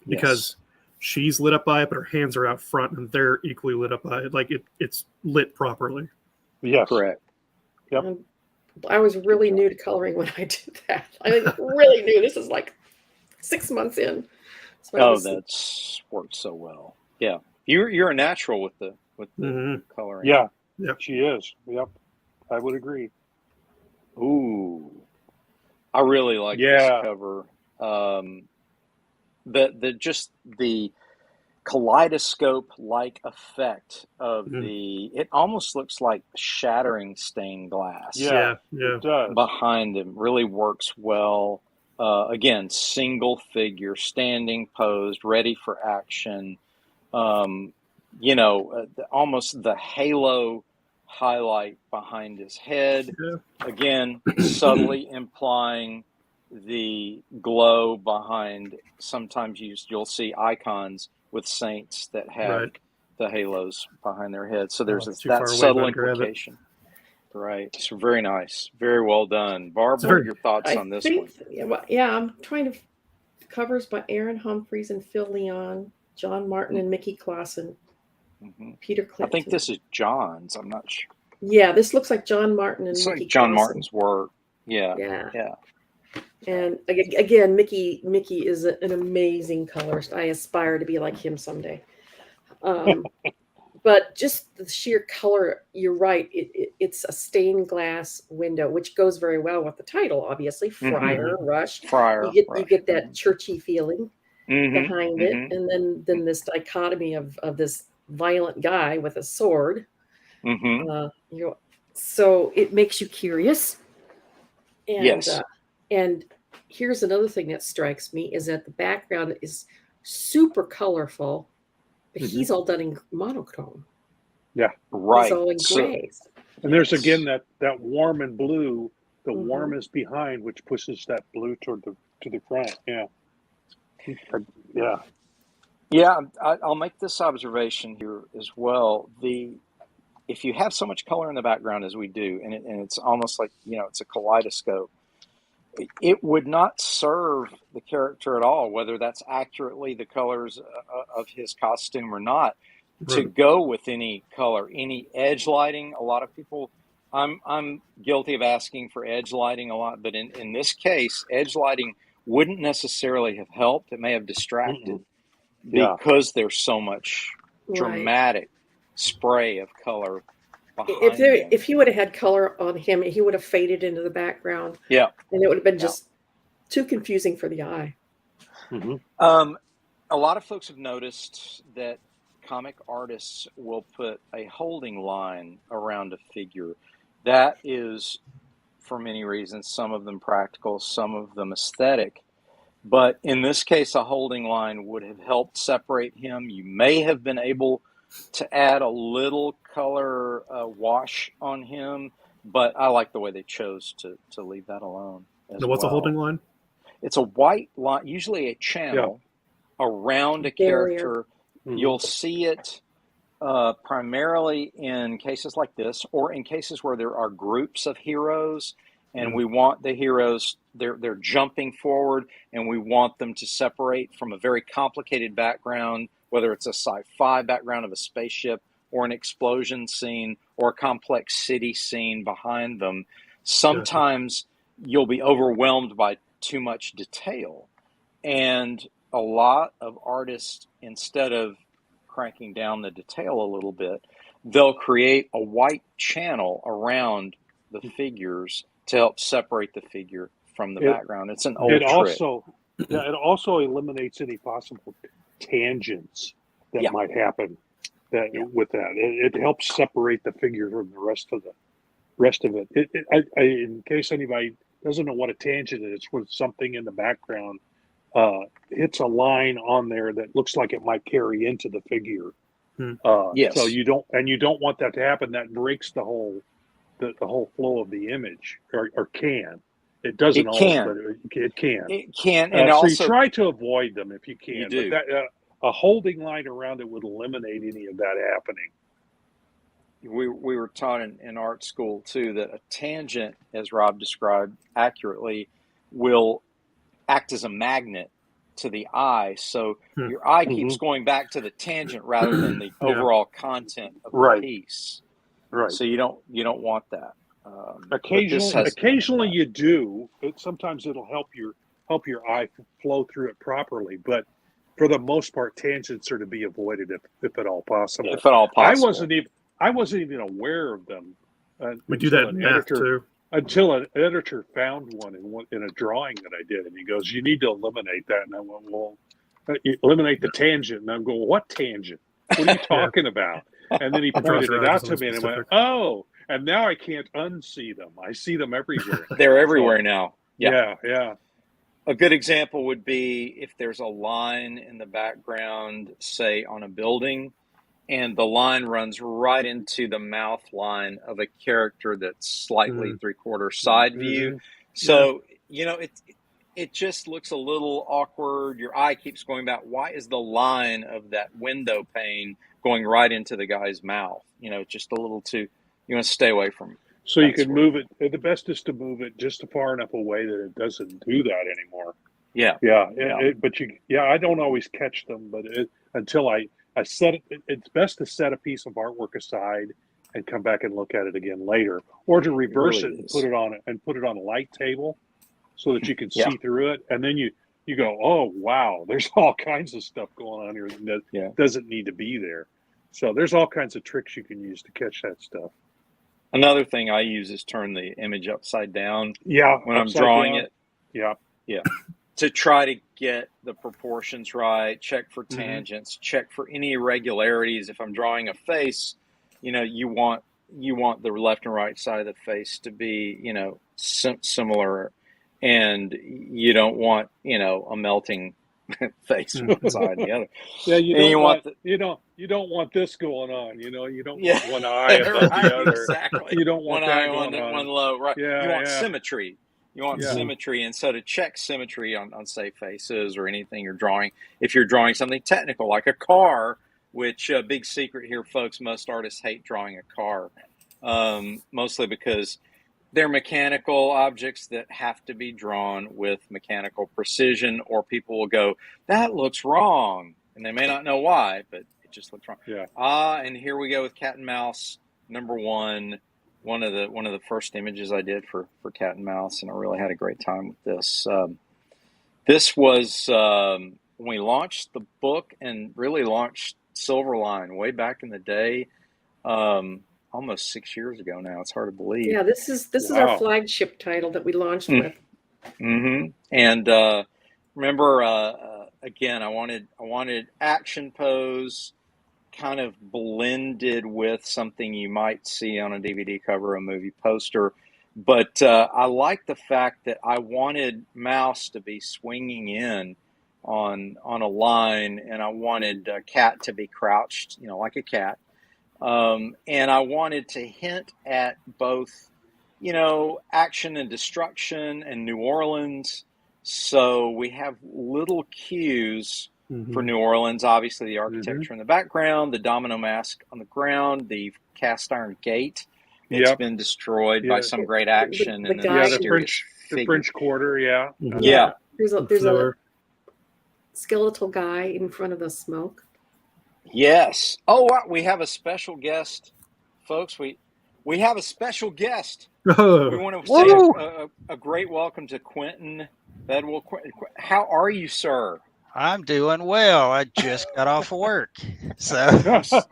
[SPEAKER 3] because she's lit up by it, but her hands are out front, and they're equally lit up by it. Like it's lit properly.
[SPEAKER 4] Yes,
[SPEAKER 1] correct.
[SPEAKER 4] Yep.
[SPEAKER 2] I was really new to coloring when I did that. I really new. This is like 6 months in.
[SPEAKER 1] So that's worked so well. Yeah, you're a natural with the coloring.
[SPEAKER 4] Yeah, she is. Yep, I would agree.
[SPEAKER 1] Ooh, I really like this cover. The kaleidoscope-like effect of it almost looks like shattering stained glass.
[SPEAKER 4] Yeah, it does.
[SPEAKER 1] Behind them really works well. Again, single figure, standing, posed, ready for action. Almost the halo highlight behind his head. Yeah. Again, subtly implying the glow behind. Sometimes you'll see icons with saints that have the halos behind their heads. So there's that subtle implication. Right. It's very nice. Very well done. Barb, what are your thoughts on this one?
[SPEAKER 2] I'm trying to covers by Aaron Humphreys and Phil Leon, John Martin and Mickey Clausen, Peter Clinton.
[SPEAKER 1] I think this is John's. I'm not sure.
[SPEAKER 2] Yeah, this looks like John Martin and
[SPEAKER 1] it's
[SPEAKER 2] Mickey
[SPEAKER 1] like John
[SPEAKER 2] Clausen.
[SPEAKER 1] Martin's work. Yeah.
[SPEAKER 2] And again, Mickey is an amazing colorist. I aspire to be like him someday. But just the sheer color, you're right. It's a stained glass window, which goes very well with the title, obviously. Friar, Rush.
[SPEAKER 1] Friar.
[SPEAKER 2] You get that churchy feeling behind it. And then this dichotomy of this violent guy with a sword. So it makes you curious. And, and here's another thing that strikes me is that the background is super colorful. But he's all done in monochrome.
[SPEAKER 4] Yeah,
[SPEAKER 2] right. He's all in grays.
[SPEAKER 4] And there's again that warm and blue. The warm is behind, which pushes that blue to the front. Yeah.
[SPEAKER 1] I'll make this observation here as well. If you have so much color in the background as we do, and it's almost like it's a kaleidoscope. It would not serve the character at all, whether that's accurately the colors of his costume or not, to go with any color, any edge lighting. A lot of people, I'm guilty of asking for edge lighting a lot, but in this case, edge lighting wouldn't necessarily have helped. It may have distracted because there's so much dramatic spray of color.
[SPEAKER 2] If he would have had color on him, he would have faded into the background.
[SPEAKER 1] Yeah.
[SPEAKER 2] And it would have been just too confusing for the eye.
[SPEAKER 1] A lot of folks have noticed that comic artists will put a holding line around a figure. That is, for many reasons, some of them practical, some of them aesthetic. But in this case, a holding line would have helped separate him. You may have been able to add a little color wash on him, but I like the way they chose to leave that alone.
[SPEAKER 3] What's a holding line?
[SPEAKER 1] It's a white line, usually a channel around a character. You'll see it primarily in cases like this, or in cases where there are groups of heroes, and we want the heroes, they're jumping forward, and we want them to separate from a very complicated background, whether it's a sci-fi background of a spaceship or an explosion scene or a complex city scene behind them. Sometimes you'll be overwhelmed by too much detail. And a lot of artists, instead of cranking down the detail a little bit, they'll create a white channel around the figures to help separate the figure from the background. It's an old trick.
[SPEAKER 4] It also eliminates any possible tangents that might happen with that. It helps separate the figure from the rest of it. In case anybody doesn't know what a tangent is, it's when something in the background hits a line on there that looks like it might carry into the figure.
[SPEAKER 1] Yes.
[SPEAKER 4] So you don't want that to happen. That breaks the whole flow of the image, or can. It doesn't always, but it can.
[SPEAKER 1] It can, and
[SPEAKER 4] so
[SPEAKER 1] also
[SPEAKER 4] you try to avoid them if you can.
[SPEAKER 1] You do.
[SPEAKER 4] But a holding line around it would eliminate any of that happening.
[SPEAKER 1] We were taught in art school too that a tangent, as Rob described accurately, will act as a magnet to the eye, so your eye keeps going back to the tangent rather than the overall content of the piece.
[SPEAKER 4] Right.
[SPEAKER 1] So you don't want that.
[SPEAKER 4] Occasionally you do, but sometimes it'll help your eye flow through it properly. But for the most part, tangents are to be avoided if at all possible.
[SPEAKER 1] If at all possible.
[SPEAKER 4] I wasn't even aware of them.
[SPEAKER 3] We do that in math too.
[SPEAKER 4] Until an editor found one in a drawing that I did, and he goes, "You need to eliminate that." And I went, "Well, eliminate the tangent." And I'm going, "What tangent? What are you talking about?" And then he pointed it out to me, and I went, "Oh!" And now I can't unsee them. I see them everywhere.
[SPEAKER 1] They're everywhere now.
[SPEAKER 4] Yeah.
[SPEAKER 1] A good example would be if there's a line in the background, say on a building, and the line runs right into the mouth line of a character that's slightly three-quarter side view. So, it just looks a little awkward. Your eye keeps going back. Why is the line of that window pane going right into the guy's mouth? Just a little too, you want to stay away from it.
[SPEAKER 4] So you can move it. The best is to move it just far enough away that it doesn't do that anymore.
[SPEAKER 1] Yeah.
[SPEAKER 4] I don't always catch them, but until I set it, it's best to set a piece of artwork aside and come back and look at it again later, or to reverse it and put it on a light table so that you can see through it. And then you go, "Oh, wow, there's all kinds of stuff going on here that doesn't need to be there." So there's all kinds of tricks you can use to catch that stuff.
[SPEAKER 1] Another thing I use is turn the image upside down.
[SPEAKER 4] Yeah.
[SPEAKER 1] When I'm drawing it.
[SPEAKER 4] Yeah.
[SPEAKER 1] To try to get the proportions right, check for tangents, check for any irregularities. If I'm drawing a face, you want the left and right side of the face to be, similar, and you don't want, a melting face from one side and the other.
[SPEAKER 4] Yeah, you don't want this going on. You don't want one eye above the other.
[SPEAKER 1] Exactly.
[SPEAKER 4] You don't want
[SPEAKER 1] one
[SPEAKER 4] that
[SPEAKER 1] eye
[SPEAKER 4] going
[SPEAKER 1] on
[SPEAKER 4] on.
[SPEAKER 1] one low. Right.
[SPEAKER 4] Yeah,
[SPEAKER 1] you want symmetry. You want
[SPEAKER 4] Yeah.
[SPEAKER 1] symmetry, and so to check symmetry on say faces or anything you're drawing, if you're drawing something technical like a car, which big secret here, folks, most artists hate drawing a car, mostly because they're mechanical objects that have to be drawn with mechanical precision, or people will go, "That looks wrong," and they may not know why, but it just looks wrong.
[SPEAKER 4] Yeah.
[SPEAKER 1] And here we go with Cat and Mouse number one. One of the first images I did for Cat and Mouse, and I really had a great time with this. This was when we launched the book and really launched Silverline way back in the day, almost 6 years ago now. It's hard to believe.
[SPEAKER 2] Yeah, this is our flagship title that we launched with.
[SPEAKER 1] And remember, again, I wanted action pose, kind of blended with something you might see on a DVD cover, a movie poster. But I like the fact that I wanted Mouse to be swinging in on a line, and I wanted Cat to be crouched, like a cat. And I wanted to hint at both, action and destruction and New Orleans. So we have little cues for New Orleans, obviously the architecture in the background, the domino mask on the ground, the cast iron gate that's been destroyed by some great action, and
[SPEAKER 4] the French Quarter,
[SPEAKER 2] There's a skeletal guy in front of the smoke.
[SPEAKER 1] Yes. Oh, wow. We have a special guest, folks. We have a special guest.
[SPEAKER 3] Oh.
[SPEAKER 1] We want to say a great welcome to Quentin Edward. How are you, sir?
[SPEAKER 5] I'm doing well. I just got off of work, so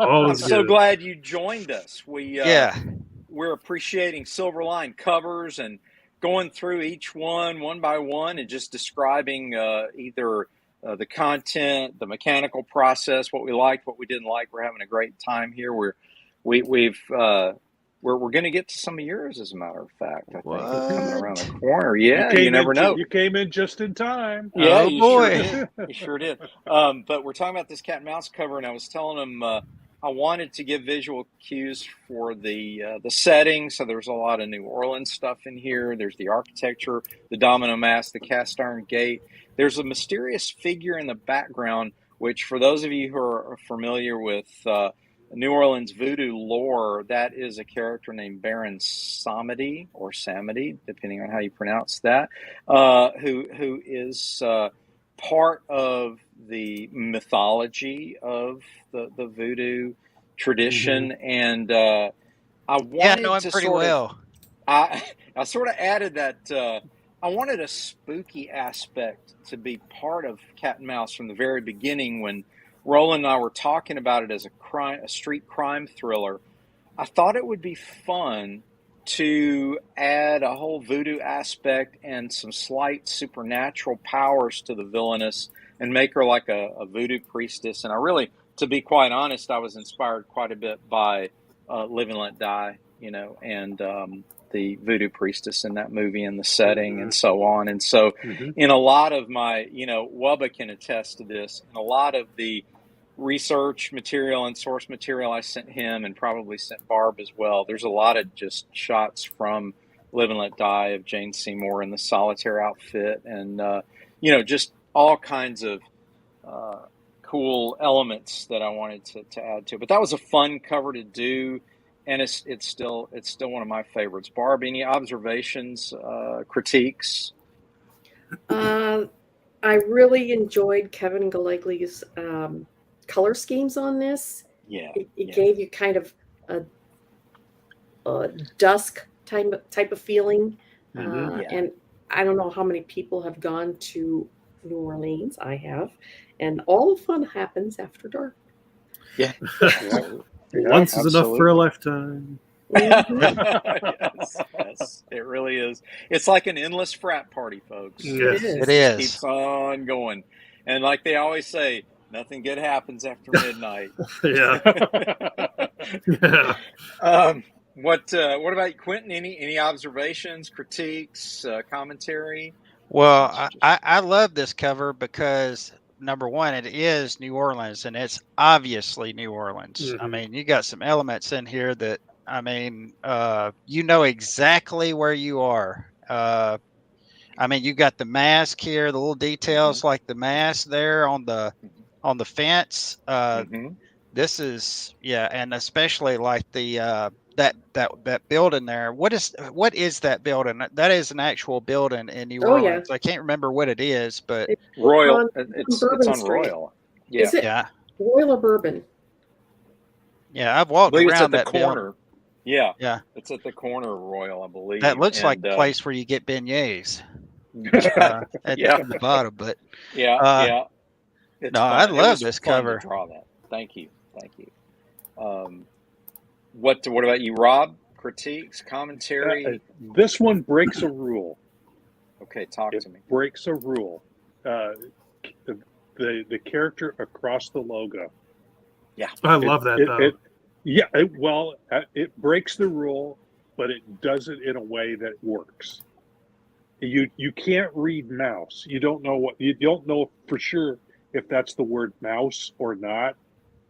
[SPEAKER 1] I'm so glad you joined us. We're appreciating Silverline covers and going through each one by one and just describing either the content, the mechanical process, what we liked, what we didn't like. We're having a great time here. We're going to get to some of yours, as a matter of fact. I think we're coming around the corner. Yeah, you never know.
[SPEAKER 4] You came in just in time.
[SPEAKER 1] Yeah,
[SPEAKER 5] oh,
[SPEAKER 1] you
[SPEAKER 5] boy.
[SPEAKER 1] sure did. You sure did. But we're talking about this cat and mouse cover, and I was telling them I wanted to give visual cues for the setting. So there's a lot of New Orleans stuff in here. There's the architecture, the domino mask, the cast iron gate. There's a mysterious figure in the background, which for those of you who are familiar with New Orleans voodoo lore, that is a character named Baron Samedi, or Samedi, depending on how you pronounce that, who is part of the mythology of the voodoo tradition. And I wanted
[SPEAKER 5] I know him
[SPEAKER 1] to
[SPEAKER 5] pretty
[SPEAKER 1] sort
[SPEAKER 5] well.
[SPEAKER 1] of, I sort of added that I wanted a spooky aspect to be part of Cat and Mouse from the very beginning. When Roland and I were talking about it as a street crime thriller, I thought it would be fun to add a whole voodoo aspect and some slight supernatural powers to the villainess and make her like a voodoo priestess. And I really, to be quite honest, I was inspired quite a bit by Live and Let Die, and the voodoo priestess in that movie and the setting and so on. And so in a lot of my, Wubba can attest to this, in a lot of the research material and source material I sent him, and probably sent Barb as well, there's a lot of just shots from Live and Let Die of Jane Seymour in the solitaire outfit, and just all kinds of cool elements that I wanted to add to it. But that was a fun cover to do, and it's still one of my favorites. Barb, any observations, critiques?
[SPEAKER 2] I really enjoyed Kevin Gallagher's color schemes on this.
[SPEAKER 1] Yeah,
[SPEAKER 2] it gave you kind of a dusk type of feeling. And I don't know how many people have gone to New Orleans. I have, and all the fun happens after dark.
[SPEAKER 1] Yeah.
[SPEAKER 3] Once is enough for a lifetime.
[SPEAKER 1] Yes, it really is. It's like an endless frat party, folks.
[SPEAKER 3] Yes.
[SPEAKER 5] It is.
[SPEAKER 1] Keeps on going. And like they always say, nothing good happens after midnight.
[SPEAKER 3] Yeah.
[SPEAKER 1] What about you, Quentin? Any observations, critiques, commentary?
[SPEAKER 5] Well, I love this cover because, number one, it is New Orleans, and it's obviously New Orleans. I mean, you got some elements in here that, you know exactly where you are. You got the mask here, the little details like the mask there on the fence. This is, and especially like the that building there. What is that building? That is an actual building in New Orleans. I can't remember what it is, but
[SPEAKER 1] Royal. It's on Royal. Yeah.
[SPEAKER 2] Is it Royal or Bourbon?
[SPEAKER 5] Yeah, I've walked around that
[SPEAKER 1] corner.
[SPEAKER 5] building.
[SPEAKER 1] Yeah. It's at the corner of Royal, I believe.
[SPEAKER 5] That looks like a place where you get beignets. At the bottom, but
[SPEAKER 1] I
[SPEAKER 5] love this cover.
[SPEAKER 1] To draw that. Thank you. What about you, Rob? Critiques, commentary?
[SPEAKER 4] This one breaks a rule.
[SPEAKER 1] Okay, talk to me.
[SPEAKER 4] Breaks a rule. The character across the logo.
[SPEAKER 3] Yeah, I love that though.
[SPEAKER 4] It breaks the rule, but it does it in a way that works. You can't read mouse. You don't know for sure if that's the word mouse or not.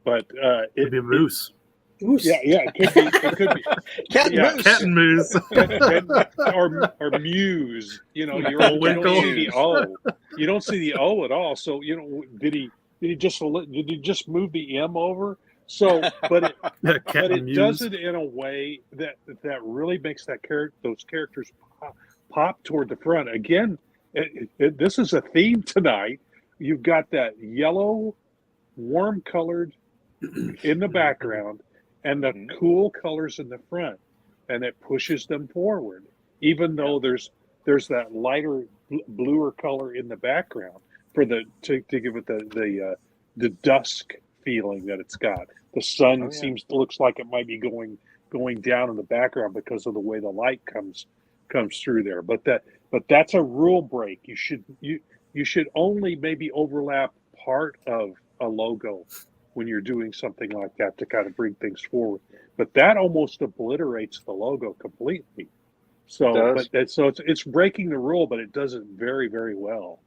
[SPEAKER 4] But it
[SPEAKER 3] could be a moose.
[SPEAKER 4] Moose. Yeah, it could be.
[SPEAKER 3] Cat and moose.
[SPEAKER 4] or muse. You don't see the O. You don't see the O at all. So did he just move the M over? So, but it does it in a way that really makes those characters pop toward the front. Again, this is a theme tonight. You've got that yellow, warm colored in the background, and the cool colors in the front, and it pushes them forward. Even though there's that lighter, bluer color in the background to give it the dusk feeling that it's got. The sun looks like it might be going down in the background because of the way the light comes through there. But but that's a rule break. You should only maybe overlap part of a logo when you're doing something like that to kind of bring things forward. But that almost obliterates the logo completely. So, it's breaking the rule, but it does it very, very well.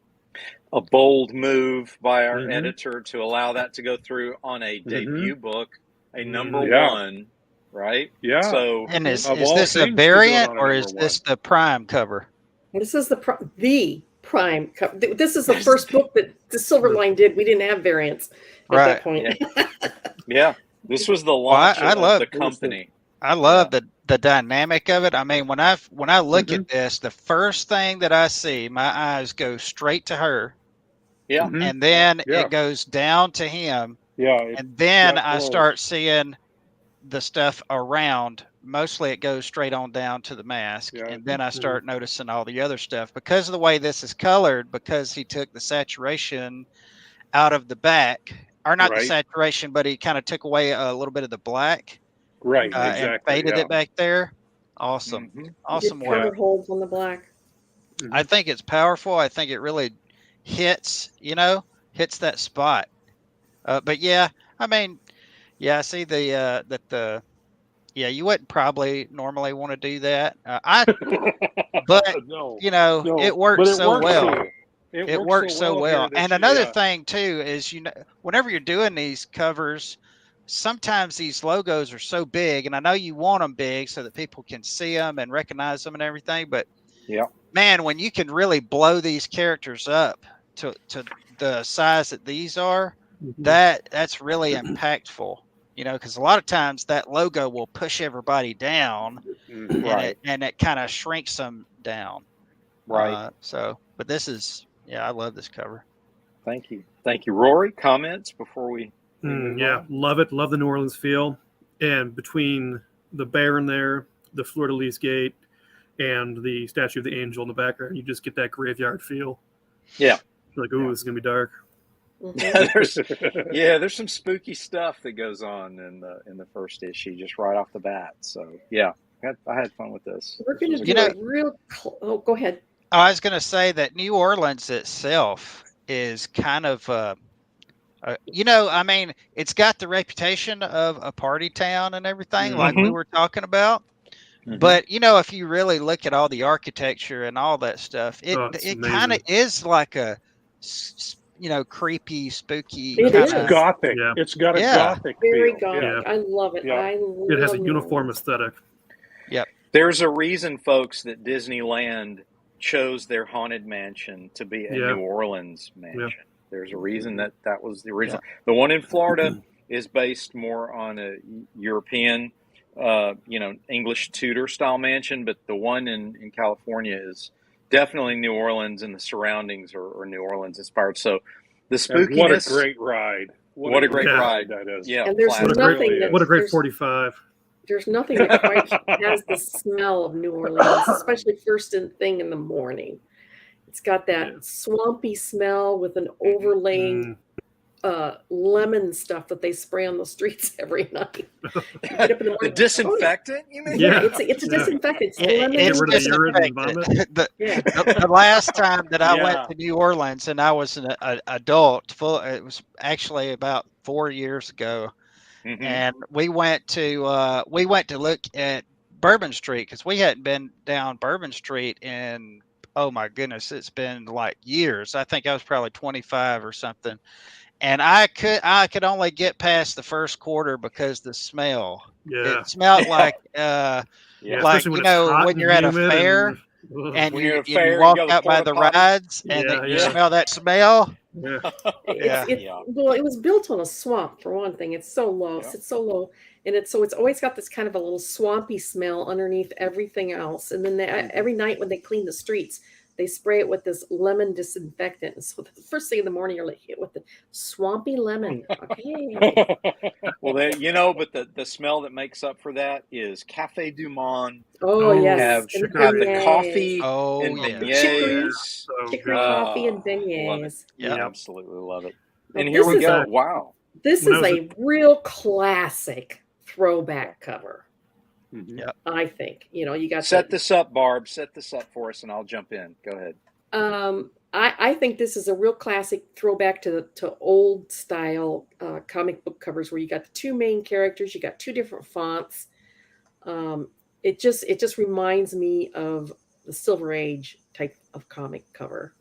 [SPEAKER 1] A bold move by our editor to allow that to go through on a debut book, a number one, right?
[SPEAKER 4] Yeah.
[SPEAKER 5] So, and is this a variant or is this the prime cover?
[SPEAKER 2] This is the prime cover. This is the first book that the Silverline did. We didn't have variants at that point.
[SPEAKER 1] Yeah. This was the launch of the company.
[SPEAKER 5] I love the dynamic of it. I mean, when I look at this, the first thing that I see, my eyes go straight to her.
[SPEAKER 1] Yeah.
[SPEAKER 5] And then it goes down to him.
[SPEAKER 4] Yeah.
[SPEAKER 5] And then I start seeing the stuff around. Mostly it goes straight on down to the mask. Yeah. And then I start noticing all the other stuff. Because of the way this is colored, because he took the saturation out of the back. Or not the saturation, but he kind of took away a little bit of the black.
[SPEAKER 4] Right, exactly.
[SPEAKER 5] And faded it back there. Awesome. Awesome work.
[SPEAKER 2] Holes on the black.
[SPEAKER 5] I think it's powerful. I think it really hits that spot. But yeah, I mean, I see you wouldn't probably normally want to do that. It works so well. It works so well. And another thing too is, whenever you're doing these covers, sometimes these logos are so big, and I know you want them big so that people can see them and recognize them and everything. But man, when you can really blow these characters up to the size that these are, that's really impactful. Because a lot of times that logo will push everybody down, and it kind of shrinks them down.
[SPEAKER 1] Right.
[SPEAKER 5] But this is, I love this cover.
[SPEAKER 1] Thank you, Rory. Comments before we?
[SPEAKER 3] Love it. Love the New Orleans feel. And between the bear in there, the fleur-de-lis gate, and the statue of the angel in the background, you just get that graveyard feel.
[SPEAKER 1] Yeah.
[SPEAKER 3] Like, ooh, this is gonna be dark.
[SPEAKER 1] There's some spooky stuff that goes on in the first issue just right off the bat. So I had fun with this.
[SPEAKER 2] We're gonna do a real. Go ahead.
[SPEAKER 5] I was gonna say that New Orleans itself is kind of. I mean, it's got the reputation of a party town and everything, like we were talking about. But if you really look at all the architecture and all that stuff, it kind of is like a, creepy, spooky.
[SPEAKER 4] It's gothic. Yeah. It's got a gothic feel.
[SPEAKER 2] Very gothic. Yeah. I love it.
[SPEAKER 4] Yeah.
[SPEAKER 3] It has a uniform aesthetic.
[SPEAKER 5] Yep.
[SPEAKER 1] There's a reason, folks, that Disneyland chose their haunted mansion to be a New Orleans mansion. Yeah. There's a reason that was the original. Yeah. The one in Florida is based more on a European, English Tudor style mansion, but the one in California is definitely New Orleans, and the surroundings are New Orleans inspired. So the spookiness.
[SPEAKER 4] And what a great ride! What a great ride that is!
[SPEAKER 2] Yeah, and there's nothing.
[SPEAKER 3] What a great 45.
[SPEAKER 2] There's nothing that quite has the smell of New Orleans, especially first thing in the morning. It's got that swampy smell with an overlaying lemon stuff that they spray on the streets every night. Get up in the morning,
[SPEAKER 1] the disinfectant, you mean?
[SPEAKER 2] Yeah, it's a disinfectant.
[SPEAKER 5] It's disinfectant. The last time that I went to New Orleans, and I was an adult, it was actually about 4 years ago, and we went to look at Bourbon Street because we hadn't been down Bourbon Street in. Oh my goodness, it's been like years. I think I was probably 25 or something. And I could only get past the first quarter because the smell. Yeah. It smelled like when you're at a fair and you walk out by the rides and you smell that smell.
[SPEAKER 2] Yeah. Well, it was built on a swamp for one thing. It's so low. Yeah. It's so low. And it's always got this kind of a little swampy smell underneath everything else. And then every night when they clean the streets, they spray it with this lemon disinfectant. So the first thing in the morning, you're like hit with the swampy lemon. Okay.
[SPEAKER 1] Well, but the smell that makes up for that is Cafe Du Monde.
[SPEAKER 2] Oh, yes.
[SPEAKER 1] Have the coffee and beignets.
[SPEAKER 2] Chicory coffee and beignets.
[SPEAKER 1] Yeah, absolutely love it. And here we go. Wow.
[SPEAKER 2] This is a real classic throwback cover.
[SPEAKER 5] Yeah.
[SPEAKER 2] I think, you got
[SPEAKER 1] set this up, Barb. Set this up for us, and I'll jump in. Go ahead.
[SPEAKER 2] I think this is a real classic throwback to old style comic book covers where you got the two main characters, you got two different fonts. It just reminds me of the Silver Age type of comic cover.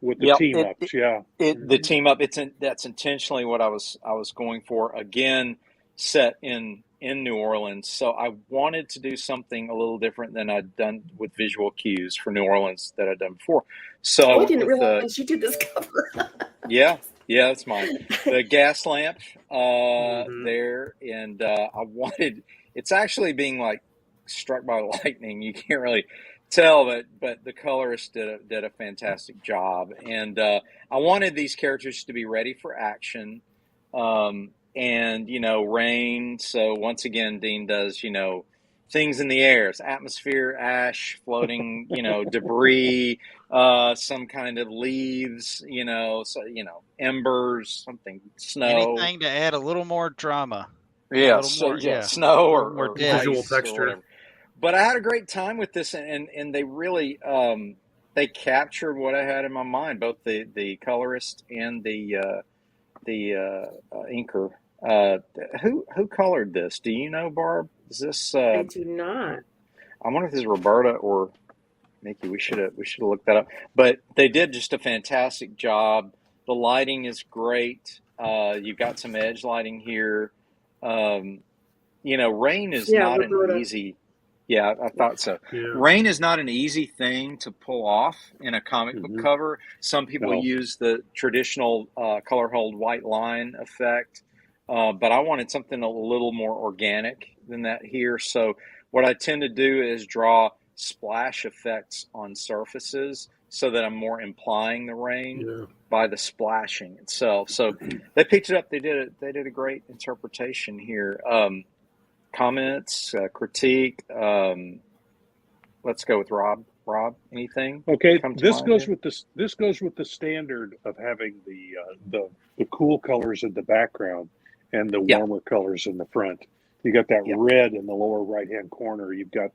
[SPEAKER 4] With the team ups,
[SPEAKER 1] the team up. That's intentionally what I was going for. Again, set in New Orleans, so I wanted to do something a little different than I'd done with visual cues for New Orleans that I'd done before. So
[SPEAKER 2] I didn't realize you did this cover.
[SPEAKER 1] yeah, that's mine. The gas lamp there, and I wanted. It's actually being like struck by lightning. You can't really tell, but the colorist did a fantastic job, and I wanted these characters to be ready for action. And rain. So once again, Dean does things in the air, it's atmosphere, ash, floating, debris, some kind of leaves, embers, something, snow.
[SPEAKER 5] Anything to add a little more drama.
[SPEAKER 1] Yeah, snow or
[SPEAKER 3] more visual texture.
[SPEAKER 1] Or whatever. But I had a great time with this, and they really they captured what I had in my mind, both the colorist and the inker. Who colored this? Do you know, Barb? Is this?
[SPEAKER 2] I do not.
[SPEAKER 1] I wonder if this is Roberta or Mickey. We should have looked that up. But they did just a fantastic job. The lighting is great. You've got some edge lighting here. Rain is not
[SPEAKER 2] Roberta.
[SPEAKER 1] an easy. Yeah, I thought so.
[SPEAKER 3] Yeah.
[SPEAKER 1] Rain is not an easy thing to pull off in a comic book cover. Some people use the traditional color hold white line effect, but I wanted something a little more organic than that here. So what I tend to do is draw splash effects on surfaces so that I'm more implying the rain by the splashing itself. So they picked it up. They did a great interpretation here. Comments, critique. Let's go with Rob. Rob, anything?
[SPEAKER 4] Okay, this goes with the standard of having the cool colors in the background and the warmer colors in the front. You got that red in the lower right hand corner. You've got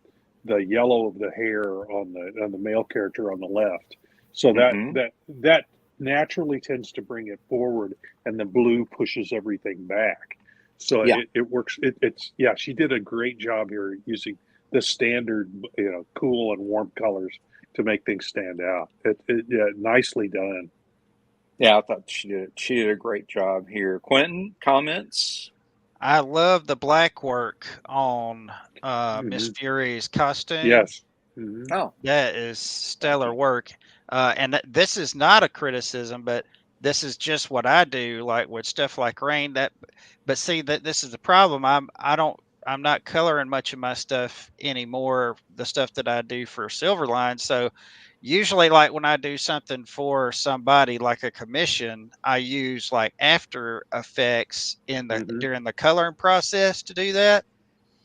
[SPEAKER 4] the yellow of the hair on the male character on the left. So that naturally tends to bring it forward, and the blue pushes everything back. So it works. She did a great job here using the standard, cool and warm colors to make things stand out. Nicely done.
[SPEAKER 1] Yeah, I thought she did a great job here. Quentin, comments?
[SPEAKER 5] I love the black work on Miss Fury's costume.
[SPEAKER 4] Yes.
[SPEAKER 1] Oh,
[SPEAKER 5] that is stellar work. And this is not a criticism, but this is just what I do, like with stuff like rain. But see that this is the problem. I'm not coloring much of my stuff anymore. The stuff that I do for Silverline. So usually, like when I do something for somebody, like a commission, I use like After Effects during the coloring process to do that.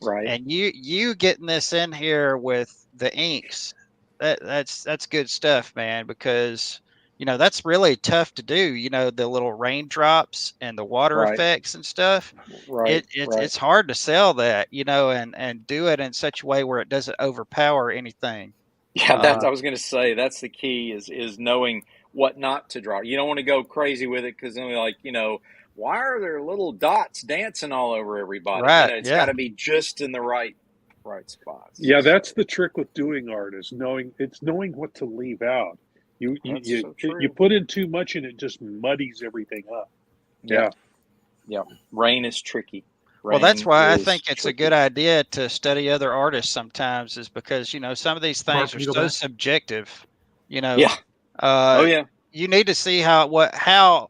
[SPEAKER 1] Right.
[SPEAKER 5] And you getting this in here with the inks, that's good stuff, man, because that's really tough to do, the little raindrops and the water effects and stuff.
[SPEAKER 1] Right.
[SPEAKER 5] It's hard to sell that, and do it in such a way where it doesn't overpower anything.
[SPEAKER 1] Yeah, I was going to say that's the key is knowing what not to draw. You don't want to go crazy with it because then we're like, why are there little dots dancing all over everybody?
[SPEAKER 5] Right.
[SPEAKER 1] It's got to be just in the right spots.
[SPEAKER 4] Yeah, that's the trick with doing art is knowing what to leave out. You put in too much and it just muddies everything up. Yeah.
[SPEAKER 1] Rain is tricky.
[SPEAKER 5] Well, that's why I think it's a good idea to study other artists sometimes, is because some of these things are so subjective.
[SPEAKER 1] Yeah.
[SPEAKER 5] You need to see how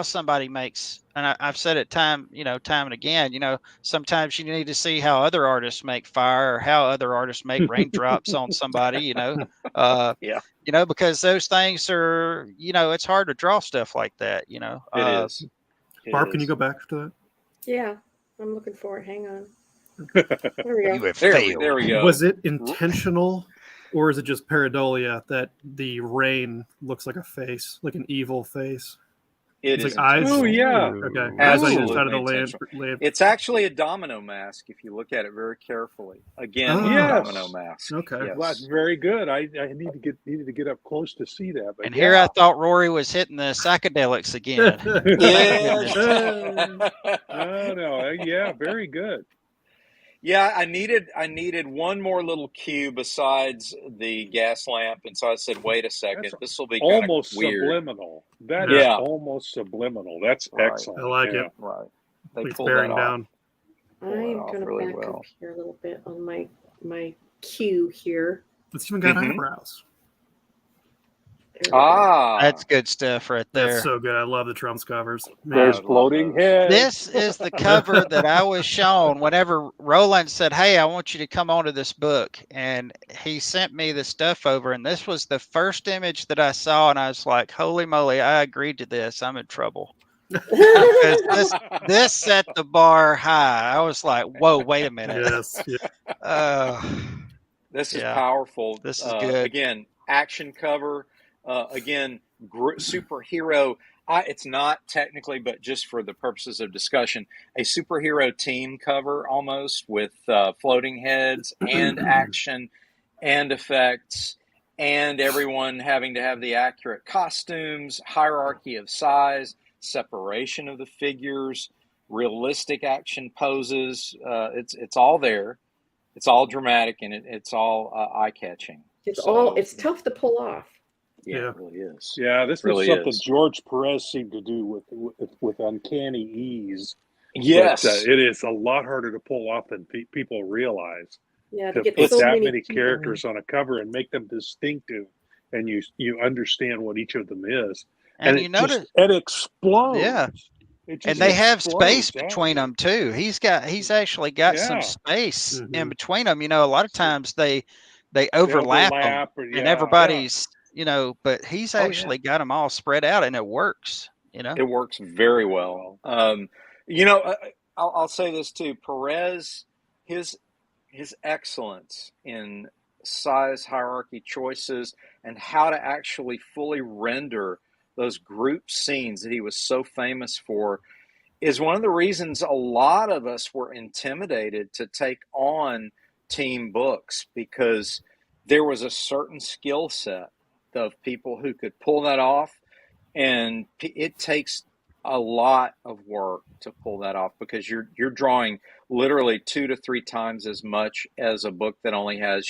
[SPEAKER 5] somebody makes, and I've said it time and again. Sometimes you need to see how other artists make fire, or how other artists make raindrops on somebody. Because those things are, it's hard to draw stuff like that.
[SPEAKER 1] It is.
[SPEAKER 3] Barb, can you go back to that?
[SPEAKER 2] Yeah. I'm looking for it. Hang on. There we go.
[SPEAKER 1] There we go.
[SPEAKER 3] Was it intentional, or is it just pareidolia that the rain looks like a face, like an evil face?
[SPEAKER 1] It
[SPEAKER 3] It's
[SPEAKER 1] is
[SPEAKER 3] like eyes.
[SPEAKER 4] Oh yeah.
[SPEAKER 3] Okay. Eyes on each side of the
[SPEAKER 1] Absolutely
[SPEAKER 3] land.
[SPEAKER 1] It's actually a domino mask if you look at it very carefully. Again, with the
[SPEAKER 4] Yes.
[SPEAKER 1] domino mask.
[SPEAKER 3] Okay.
[SPEAKER 1] Yes.
[SPEAKER 4] Well, that's very good. I needed to get up close to see that. But
[SPEAKER 5] And here I thought Rory was hitting the psychedelics again.
[SPEAKER 1] Yes.
[SPEAKER 4] No, yeah, very good.
[SPEAKER 1] Yeah, I needed one more little cue besides the gas lamp, and so I said, "Wait a second, this will be kind of
[SPEAKER 4] Almost
[SPEAKER 1] weird."
[SPEAKER 4] subliminal. That is almost subliminal. That's
[SPEAKER 1] Right.
[SPEAKER 4] excellent.
[SPEAKER 3] I like it.
[SPEAKER 1] Right. They
[SPEAKER 3] It's
[SPEAKER 1] pulled
[SPEAKER 3] bearing
[SPEAKER 1] that
[SPEAKER 3] down.
[SPEAKER 1] off.
[SPEAKER 2] I'm going to
[SPEAKER 1] really
[SPEAKER 2] back
[SPEAKER 1] well.
[SPEAKER 2] up here a little bit on my cue here.
[SPEAKER 3] It's even got
[SPEAKER 1] Mhm.
[SPEAKER 3] eyebrows.
[SPEAKER 2] There we go.
[SPEAKER 1] Ah,
[SPEAKER 5] That's good stuff right there.
[SPEAKER 3] That's so good. I love the Trumps covers.
[SPEAKER 4] There's
[SPEAKER 1] love
[SPEAKER 4] floating
[SPEAKER 1] those.
[SPEAKER 4] heads.
[SPEAKER 5] This is the cover that I was shown whenever Roland said, "Hey, I want you to come onto this book," and he sent me the stuff over, and this was the first image that I saw, and I was like, "Holy moly! I agreed to this. I'm in trouble." Because this set the bar high. I was like, "Whoa, wait a minute."
[SPEAKER 3] Yes. Yeah.
[SPEAKER 1] This is
[SPEAKER 5] Yeah.
[SPEAKER 1] powerful.
[SPEAKER 5] This is good.
[SPEAKER 1] Again, action cover. Again, superhero. It's not technically, but just for the purposes of discussion, a superhero team cover almost with floating heads and action and effects and everyone having to have the accurate costumes, hierarchy of size, separation of the figures, realistic action poses. It's all there. It's all dramatic and it's all eye-catching.
[SPEAKER 2] It's tough to pull off.
[SPEAKER 1] Yeah, it really is.
[SPEAKER 4] Yeah, this
[SPEAKER 1] really
[SPEAKER 4] is something
[SPEAKER 1] is.
[SPEAKER 4] George Perez seemed to do with uncanny ease.
[SPEAKER 1] Yes,
[SPEAKER 4] But, it is a lot harder to pull off than people realize.
[SPEAKER 2] Yeah,
[SPEAKER 4] To
[SPEAKER 2] get
[SPEAKER 4] put
[SPEAKER 2] so
[SPEAKER 4] that
[SPEAKER 2] many
[SPEAKER 4] many characters on a cover and make them distinctive, and you understand what each of them is,
[SPEAKER 5] And you notice
[SPEAKER 4] it explodes.
[SPEAKER 5] Yeah.
[SPEAKER 4] It
[SPEAKER 5] And
[SPEAKER 4] just
[SPEAKER 5] they have
[SPEAKER 4] explodes
[SPEAKER 5] space between them too. He's actually got some space in between them. You know, a lot of times they overlap them, and everybody's but he's actually got them all spread out, and it works. You know,
[SPEAKER 1] it works very well. I'll say this too: Perez, his excellence in size hierarchy choices and how to actually fully render those group scenes that he was so famous for is one of the reasons a lot of us were intimidated to take on team books, because there was a certain skill set of people who could pull that off, and it takes a lot of work to pull that off, because you're drawing literally 2 to 3 times as much as a book that only has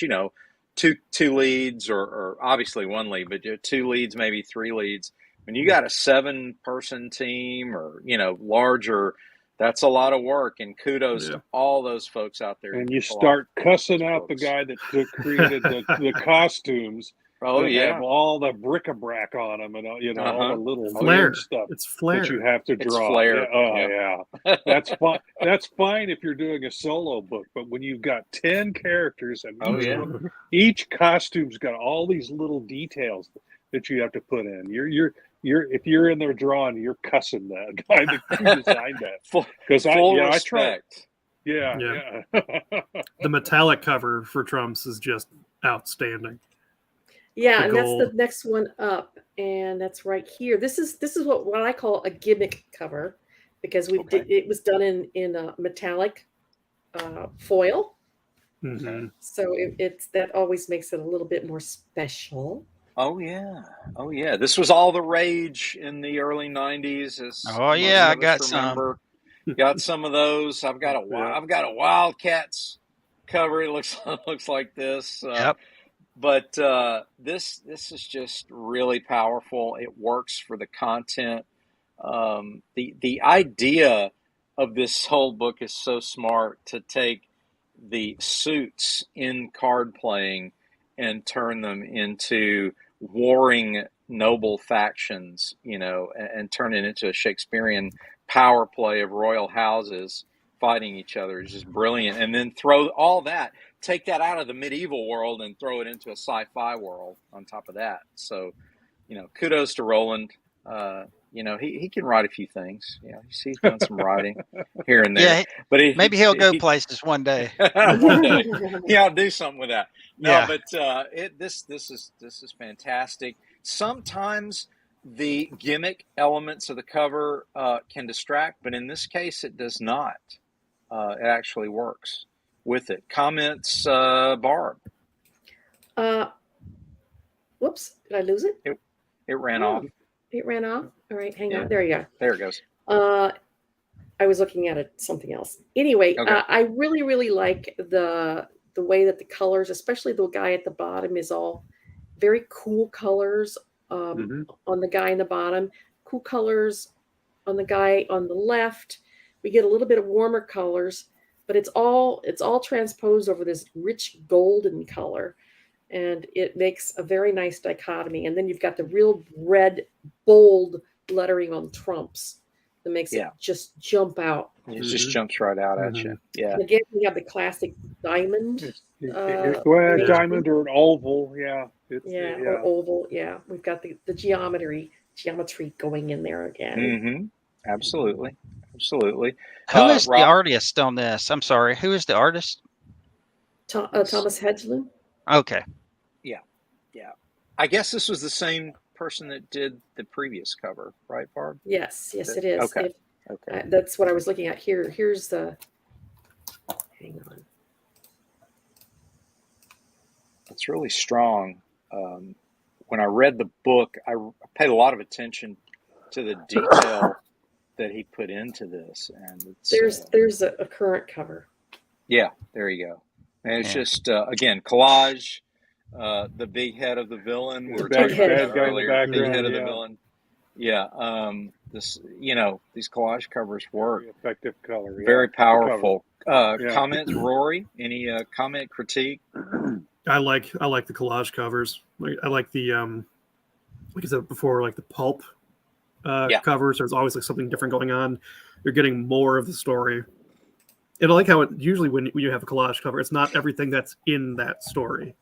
[SPEAKER 1] two leads, or obviously one lead, but 2 leads, maybe 3 leads. When you got a 7-person team or larger, that's a lot of work, and kudos to all those folks out there.
[SPEAKER 4] And you start cussing out the guy that created the costumes.
[SPEAKER 1] Oh yeah,
[SPEAKER 4] have all the bric-a-brac on them, and all the little
[SPEAKER 3] flair
[SPEAKER 4] stuff.
[SPEAKER 3] It's flair
[SPEAKER 4] that you have to draw.
[SPEAKER 1] It's flair.
[SPEAKER 4] Yeah. That's fine. That's fine if you're doing a solo book, but when you've got 10 characters and each costume's got all these little details that you have to put in, if you're in there drawing, you're cussing that guy who designed that. Because I tried. Yeah.
[SPEAKER 3] The metallic cover for Trumps is just outstanding.
[SPEAKER 2] Yeah, and that's the next one up, and that's right here. This is what I call a gimmick cover, because it was done in a metallic foil.
[SPEAKER 3] Mm-hmm.
[SPEAKER 2] So it's that always makes it a little bit more special.
[SPEAKER 1] Oh yeah. This was all the rage in the early '90s.
[SPEAKER 5] I got some.
[SPEAKER 1] Got some of those. I've got a Wildcats cover. It looks like this.
[SPEAKER 5] Yep.
[SPEAKER 1] But this is just really powerful. It works for the content. The idea of this whole book is so smart, to take the suits in card playing and turn them into warring noble factions, and turn it into a Shakespearean power play of royal houses fighting each other is just brilliant. And then take that out of the medieval world and throw it into a sci-fi world on top of that. So, kudos to Roland. He can write a few things. He's done some writing here and there.
[SPEAKER 5] Yeah,
[SPEAKER 1] but
[SPEAKER 5] maybe he'll go places one day.
[SPEAKER 1] One day. Yeah, I'll do something with that. No, but this is fantastic. Sometimes The gimmick elements of the cover can distract, but in this case, it does not. It actually works with it. Comments, Barb?
[SPEAKER 2] Whoops, did I lose it?
[SPEAKER 1] It ran off.
[SPEAKER 2] It ran off? All right, hang on. There you go.
[SPEAKER 1] There it goes.
[SPEAKER 2] I was looking at something else. Anyway,
[SPEAKER 1] okay.
[SPEAKER 2] I really, really like the way that the colors, especially the guy at the bottom, is all very cool colors on the guy in the bottom, cool colors on the guy on the left. We get a little bit of warmer colors, but it's all transposed over this rich golden color, and it makes a very nice dichotomy. And then you've got the real red, bold lettering on Trumps that makes it just jump out.
[SPEAKER 1] It just jumps right out at you. Yeah.
[SPEAKER 2] And again, we have the classic diamond.
[SPEAKER 4] Diamond or an oval. Yeah.
[SPEAKER 2] Or oval. Yeah. We've got the geometry going in there again.
[SPEAKER 1] Mm-hmm. Absolutely.
[SPEAKER 5] Who is the artist on this? I'm sorry. Who is the artist?
[SPEAKER 2] Thomas Hedgelund.
[SPEAKER 5] Okay.
[SPEAKER 1] Yeah. I guess this was the same person that did the previous cover, right, Barb?
[SPEAKER 2] Yes, it is.
[SPEAKER 1] Okay.
[SPEAKER 2] That's what I was looking at here. Here's the. Hang on.
[SPEAKER 1] It's really strong. When I read the book, I paid a lot of attention to the detail that he put into this, and
[SPEAKER 2] there's a current cover.
[SPEAKER 1] Yeah, there you go. And it's just again collage. The big head of the villain. We were talking about that earlier. Big head of the villain. Yeah. These collage covers work.
[SPEAKER 4] Very effective color. Yeah.
[SPEAKER 1] Very powerful. Comments, Rory? Any comment, critique?
[SPEAKER 3] I like the collage covers. I like the like I said before, like the pulp covers. There's always like something different going on. You're getting more of the story. And I like how it usually when you have a collage cover, it's not everything that's in that story.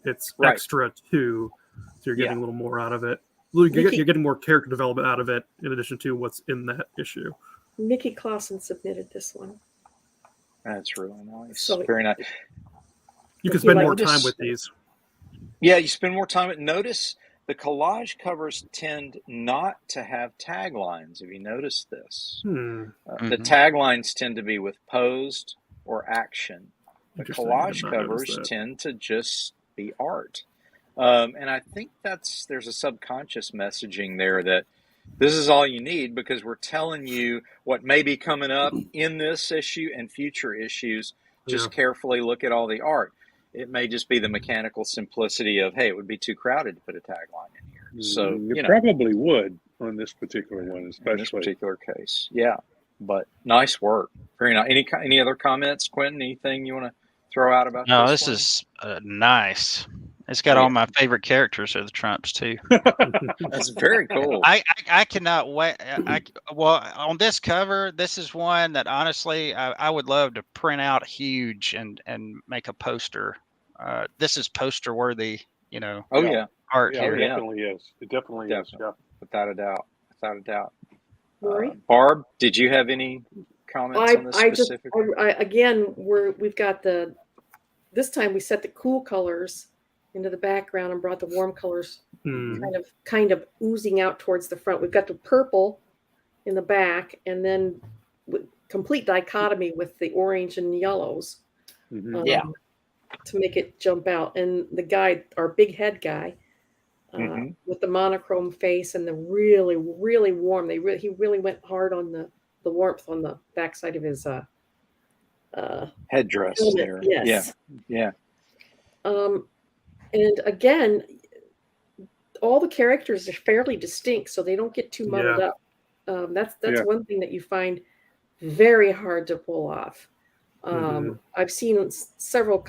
[SPEAKER 3] It's extra too, so you're getting a little more out of it. You're getting more character development out of it in addition to what's in that issue.
[SPEAKER 2] Mickey Clausen submitted this one.
[SPEAKER 1] That's really nice. So, very nice.
[SPEAKER 3] You can spend more time with these.
[SPEAKER 1] Yeah, you spend more time. Notice the collage covers tend not to have taglines. Have you noticed this? The taglines tend to be with posed or action. The collage covers tend to just be art. And I think there's a subconscious messaging there that this is all you need because we're telling you what may be coming up in this issue and future issues. Just carefully look at all the art. It may just be the mechanical simplicity of, hey, it would be too crowded to put a tagline in here. So
[SPEAKER 4] you probably would on this particular one, especially
[SPEAKER 1] in this particular case. Yeah, but nice work. Very nice. Any other comments, Quentin? Anything you want to throw out about this?
[SPEAKER 5] No, this is nice. It's got all my favorite characters of the Trumps too.
[SPEAKER 1] That's very cool.
[SPEAKER 5] I cannot wait. On this cover, this is one that honestly I would love to print out huge and make a poster. This is poster worthy, art here.
[SPEAKER 4] It definitely is. It definitely is. Yeah.
[SPEAKER 1] Without a doubt.
[SPEAKER 2] Rory?
[SPEAKER 1] Barb, did you have any comments on this specific?
[SPEAKER 2] We've got this time we set the cool colors into the background and brought the warm colors kind of oozing out towards the front. We've got the purple in the back and then complete dichotomy with the orange and yellows to make it jump out. And the guy, our big head guy, with the monochrome face and the really, really warm, he really went hard on the warmth on the backside of his
[SPEAKER 1] headdress there.
[SPEAKER 2] Yes.
[SPEAKER 1] Yeah.
[SPEAKER 2] And again, all the characters are fairly distinct, so they don't get too muddled up. That's one thing that you find very hard to pull off. I've seen several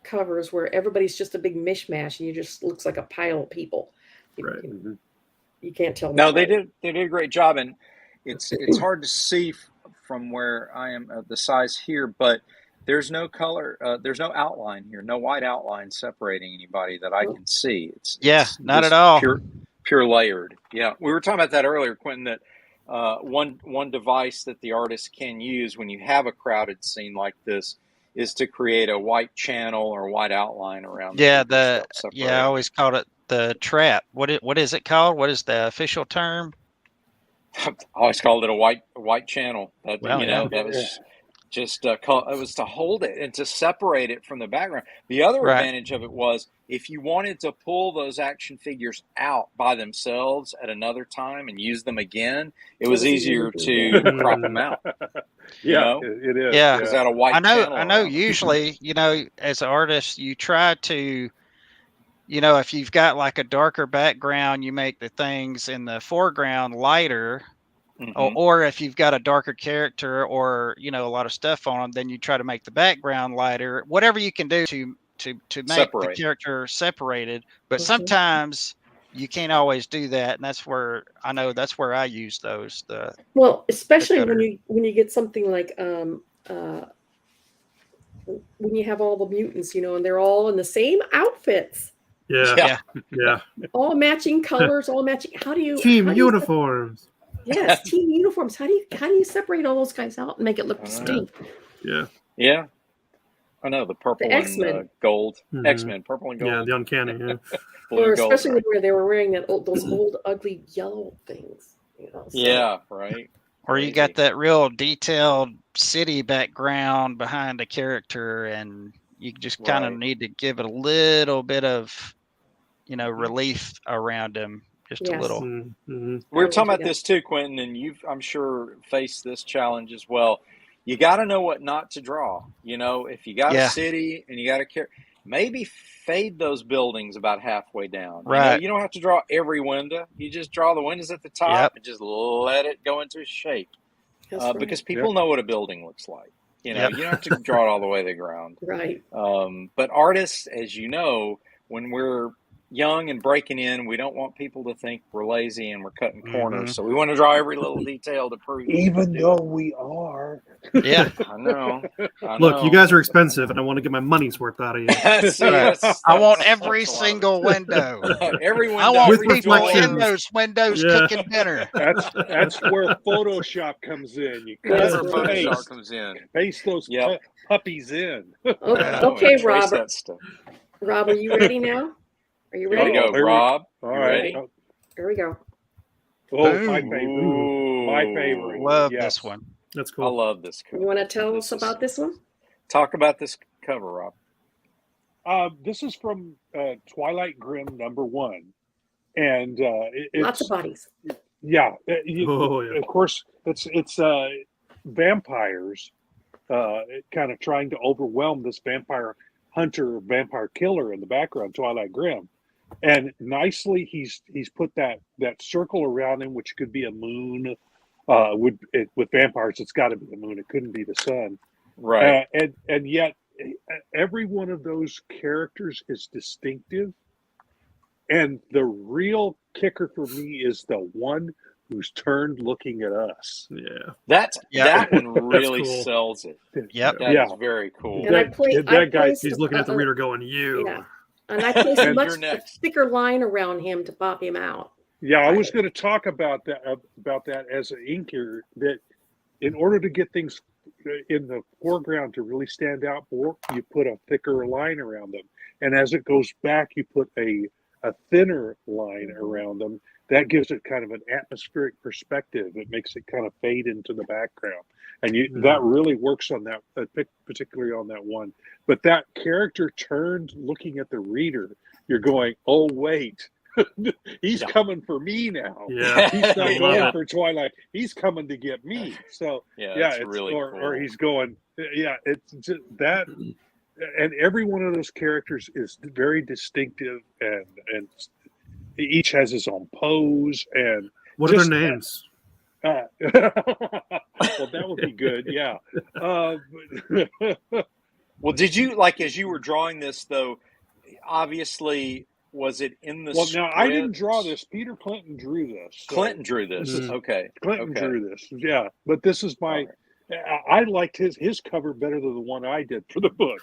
[SPEAKER 2] covers where everybody's just a big mishmash, and you just looks like a pile of people. You can't tell.
[SPEAKER 1] No, they did a great job, and it's hard to see from where I am the size here, but there's no color, there's no outline here, no white outline separating anybody that I can see. It's
[SPEAKER 5] not at all.
[SPEAKER 1] Pure layered. Yeah, we were talking about that earlier, Quentin, that one device that the artist can use when you have a crowded scene like this is to create a white channel or white outline around.
[SPEAKER 5] I always called it the trap. What is it called? What is the official term?
[SPEAKER 1] I always called it a white channel. That
[SPEAKER 5] Well,
[SPEAKER 1] that was just it was to hold it and to separate it from the background. The other advantage of it was if you wanted to pull those action figures out by themselves at another time and use them again, it was easier to crop them out.
[SPEAKER 4] It is.
[SPEAKER 5] Yeah,
[SPEAKER 1] because that a white channel.
[SPEAKER 5] I know. Usually, as an artist, you try to, if you've got like a darker background, you make the things in the foreground lighter. Or if you've got a darker character or a lot of stuff on them, then you try to make the background lighter. Whatever you can do to make the character separated. But sometimes you can't always do that, and that's where I use those.
[SPEAKER 2] Especially when you get something like when you have all the mutants, and they're all in the same outfits.
[SPEAKER 3] Yeah.
[SPEAKER 2] All matching colors, all matching. How do you
[SPEAKER 3] uniforms?
[SPEAKER 2] Yes, team uniforms. How do you separate all those guys out and make it look distinct?
[SPEAKER 1] Yeah. I know the purple and gold. X-Men, purple and gold.
[SPEAKER 3] Yeah, the uncanny. Yeah.
[SPEAKER 2] Or especially where they were wearing those old ugly yellow things.
[SPEAKER 1] Yeah, right.
[SPEAKER 5] Or you got that real detailed city background behind a character, and you just kind of need to give it a little bit of, relief around him. Just a little.
[SPEAKER 1] We were talking about this too, Quentin, and you've, I'm sure, faced this challenge as well. You got to know what not to draw. If you got a city and you got a character, maybe fade those buildings about halfway down.
[SPEAKER 5] Right.
[SPEAKER 1] You don't have to draw every window. You just draw the windows at the top and just let it go into shape. Because people know what a building looks like. You don't have to draw it all the way to the ground.
[SPEAKER 2] Right.
[SPEAKER 1] But artists, as you know, when we're young and breaking in, we don't want people to think we're lazy and we're cutting corners. So we want to draw every little detail to prove.
[SPEAKER 4] Even though we are.
[SPEAKER 5] Yeah,
[SPEAKER 1] I know.
[SPEAKER 3] Look, you guys are expensive, and I want to get my money's worth out of you.
[SPEAKER 5] I want every single window.
[SPEAKER 1] Every window.
[SPEAKER 5] I want people in those windows cooking dinner.
[SPEAKER 4] That's where Photoshop comes in.
[SPEAKER 1] That's where Photoshop comes in.
[SPEAKER 4] Paste those puppies in.
[SPEAKER 2] Okay, Robert. Rob, are you ready now? Are you ready?
[SPEAKER 1] Here we go, Rob.
[SPEAKER 4] All right.
[SPEAKER 2] Here we go.
[SPEAKER 4] Oh, my favorite. My favorite.
[SPEAKER 5] Love this one.
[SPEAKER 3] That's cool.
[SPEAKER 1] I love this cover.
[SPEAKER 2] You want to tell us about this one?
[SPEAKER 1] Talk about this cover, Rob.
[SPEAKER 4] This is from Twilight Grim #1. And it's
[SPEAKER 2] lots of bodies.
[SPEAKER 4] Yeah. Of course, it's vampires kind of trying to overwhelm this vampire hunter, vampire killer in the background, Twilight Grim. And nicely, he's put that circle around him, which could be a moon. With vampires, it's got to be the moon. It couldn't be the sun.
[SPEAKER 1] Right.
[SPEAKER 4] And yet, every one of those characters is distinctive. And the real kicker for me is the one who's turned looking at us.
[SPEAKER 1] That one really sells it.
[SPEAKER 5] Yep.
[SPEAKER 1] That is very cool.
[SPEAKER 2] And
[SPEAKER 3] he's looking at the reader going, you.
[SPEAKER 2] Yeah. And I placed a much thicker line around him to pop him out.
[SPEAKER 4] Yeah, I was going to talk about that as an inker, that in order to get things in the foreground to really stand out more, you put a thicker line around them. And as it goes back, you put a thinner line around them. That gives it kind of an atmospheric perspective. It makes it kind of fade into the background. And that really works on that, particularly on that one. But that character turned looking at the reader, you're going, oh, wait, he's coming for me now.
[SPEAKER 3] Yeah.
[SPEAKER 4] He's not going for Twilight. He's coming to get me. So,
[SPEAKER 1] it's really cool.
[SPEAKER 4] Or he's going, it's just that. And every one of those characters is very distinctive and each has his own pose. And
[SPEAKER 3] what are their names?
[SPEAKER 4] Well, that would be good. Yeah.
[SPEAKER 1] Well, did you, as you were drawing this, though, obviously, was it in the script?
[SPEAKER 4] Now, I didn't draw this. Peter Clinton drew this. So.
[SPEAKER 1] Clinton drew this. Okay.
[SPEAKER 4] Clinton drew this. Yeah. But this is my... I liked his cover better than the one I did for the book.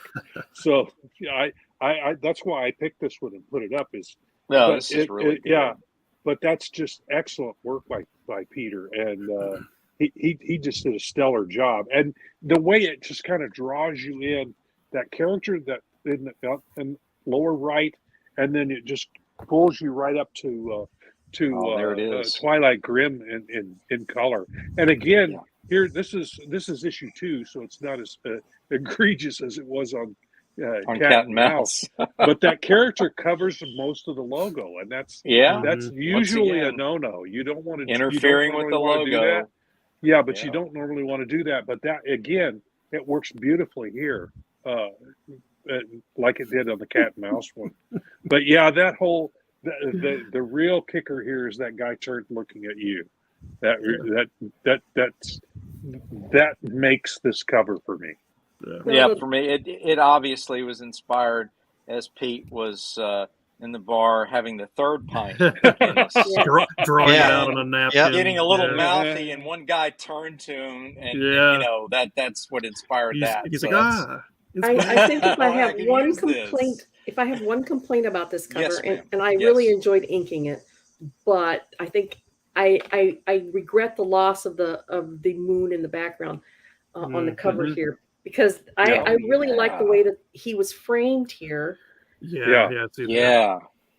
[SPEAKER 4] So I that's why I picked this one and put it up. This is really good. Yeah. But that's just excellent work by Peter. And he just did a stellar job. And the way it just kind of draws you in, that character that in lower right, and then it just pulls you right up to
[SPEAKER 1] there it is.
[SPEAKER 4] Twilight Grim in color. And again, here this is issue 2, so it's not as egregious as it was on Cat and Mouse. But that character covers most of the logo, and that's usually a no-no. You don't want to
[SPEAKER 1] interfering with the logo.
[SPEAKER 4] Yeah, but you don't normally want to do that. But that again, it works beautifully here, like it did on the Cat and Mouse one. But yeah, that whole the real kicker here is that guy turned looking at you. That makes this cover for me.
[SPEAKER 1] Yeah, for me, it obviously was inspired as Pete was in the bar having the third pint of Guinness.
[SPEAKER 3] Drawing it out on a napkin.
[SPEAKER 1] Getting a little mouthy, and one guy turned to him, and you know that's what inspired that.
[SPEAKER 3] He's
[SPEAKER 1] so
[SPEAKER 3] like,
[SPEAKER 2] I think if I have one complaint, if I have one complaint about this cover, and I really enjoyed inking it, but I think I regret the loss of the moon in the background on the cover here, because I really like the way that he was framed here.
[SPEAKER 1] Yeah.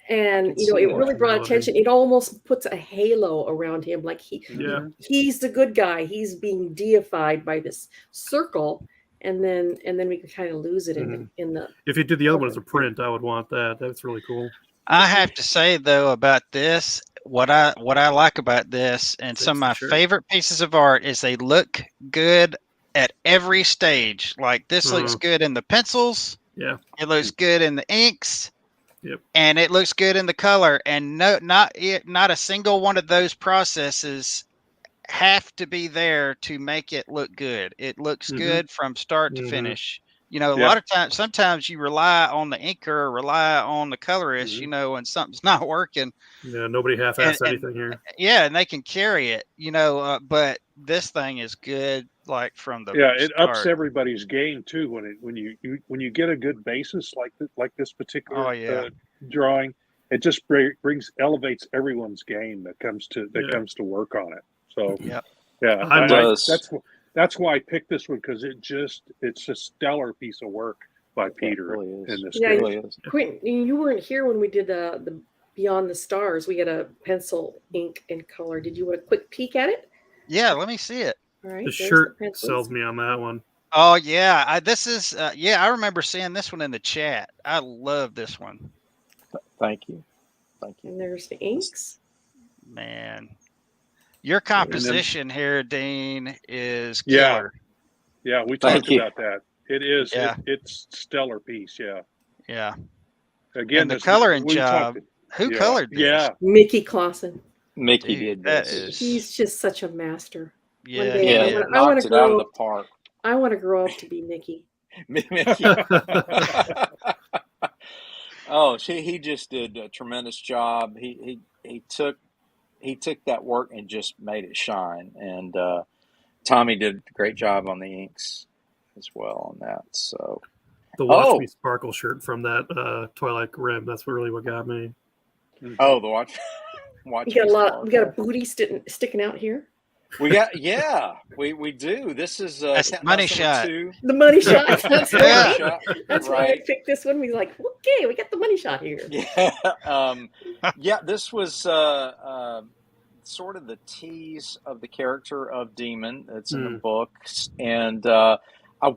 [SPEAKER 2] And it really brought attention. It almost puts a halo around him, like he's the good guy. He's being deified by this circle, and then we can kind of lose it in the.
[SPEAKER 3] If you did the other one as a print, I would want that. That's really cool.
[SPEAKER 5] I have to say though about this, what I like about this, and some of my favorite pieces of art is they look good at every stage. Like this looks good in the pencils.
[SPEAKER 3] Yeah,
[SPEAKER 5] it looks good in the inks.
[SPEAKER 3] Yep.
[SPEAKER 5] And it looks good in the color. And not a single one of those processes have to be there to make it look good. It looks good from start to finish. A lot of times, sometimes you rely on the inker or rely on the colorist, when something's not working.
[SPEAKER 3] Yeah, nobody half-asses anything here.
[SPEAKER 5] Yeah, and they can carry it, but this thing is good. Like from the
[SPEAKER 4] it ups everybody's game too when you get a good basis like this particular drawing. It just elevates everyone's game that comes to work on it. So that's why I picked this one, because it's a stellar piece of work by Peter in this.
[SPEAKER 2] Quentin, you weren't here when we did the Beyond the Stars. We had a pencil, ink, and color. Did you want a quick peek at it?
[SPEAKER 5] Yeah, let me see it.
[SPEAKER 2] All right,
[SPEAKER 3] the shirt sells me on that one.
[SPEAKER 5] Oh yeah, I remember seeing this one in the chat. I love this one.
[SPEAKER 1] Thank you.
[SPEAKER 2] And there's the inks.
[SPEAKER 5] Man, your composition here, Dean, is killer.
[SPEAKER 4] Yeah, we talked about that. It is. It's stellar piece. Yeah. Again,
[SPEAKER 5] and the coloring job. Who colored this?
[SPEAKER 4] Yeah,
[SPEAKER 2] Mickey Clausen.
[SPEAKER 1] Mickey did this.
[SPEAKER 2] He's just such a master.
[SPEAKER 1] Yeah, knocked it out of the park.
[SPEAKER 2] I want to grow up to be Mickey.
[SPEAKER 1] Mickey. He just did a tremendous job. He took that work and just made it shine. And Tommy did a great job on the inks as well on that. So
[SPEAKER 3] the Watch Me Sparkle shirt from that Twilight Grim, that's really what got me.
[SPEAKER 1] Oh, the Watch
[SPEAKER 2] We got a booty sticking out here.
[SPEAKER 1] We got we do. This is
[SPEAKER 5] that's money shot.
[SPEAKER 1] 2.
[SPEAKER 2] The money shot. That's
[SPEAKER 1] right.
[SPEAKER 2] That's why I picked this one. We like, okay, we got the money shot here.
[SPEAKER 1] Yeah. This was sort of the tease of the character of Demon that's in the books, and I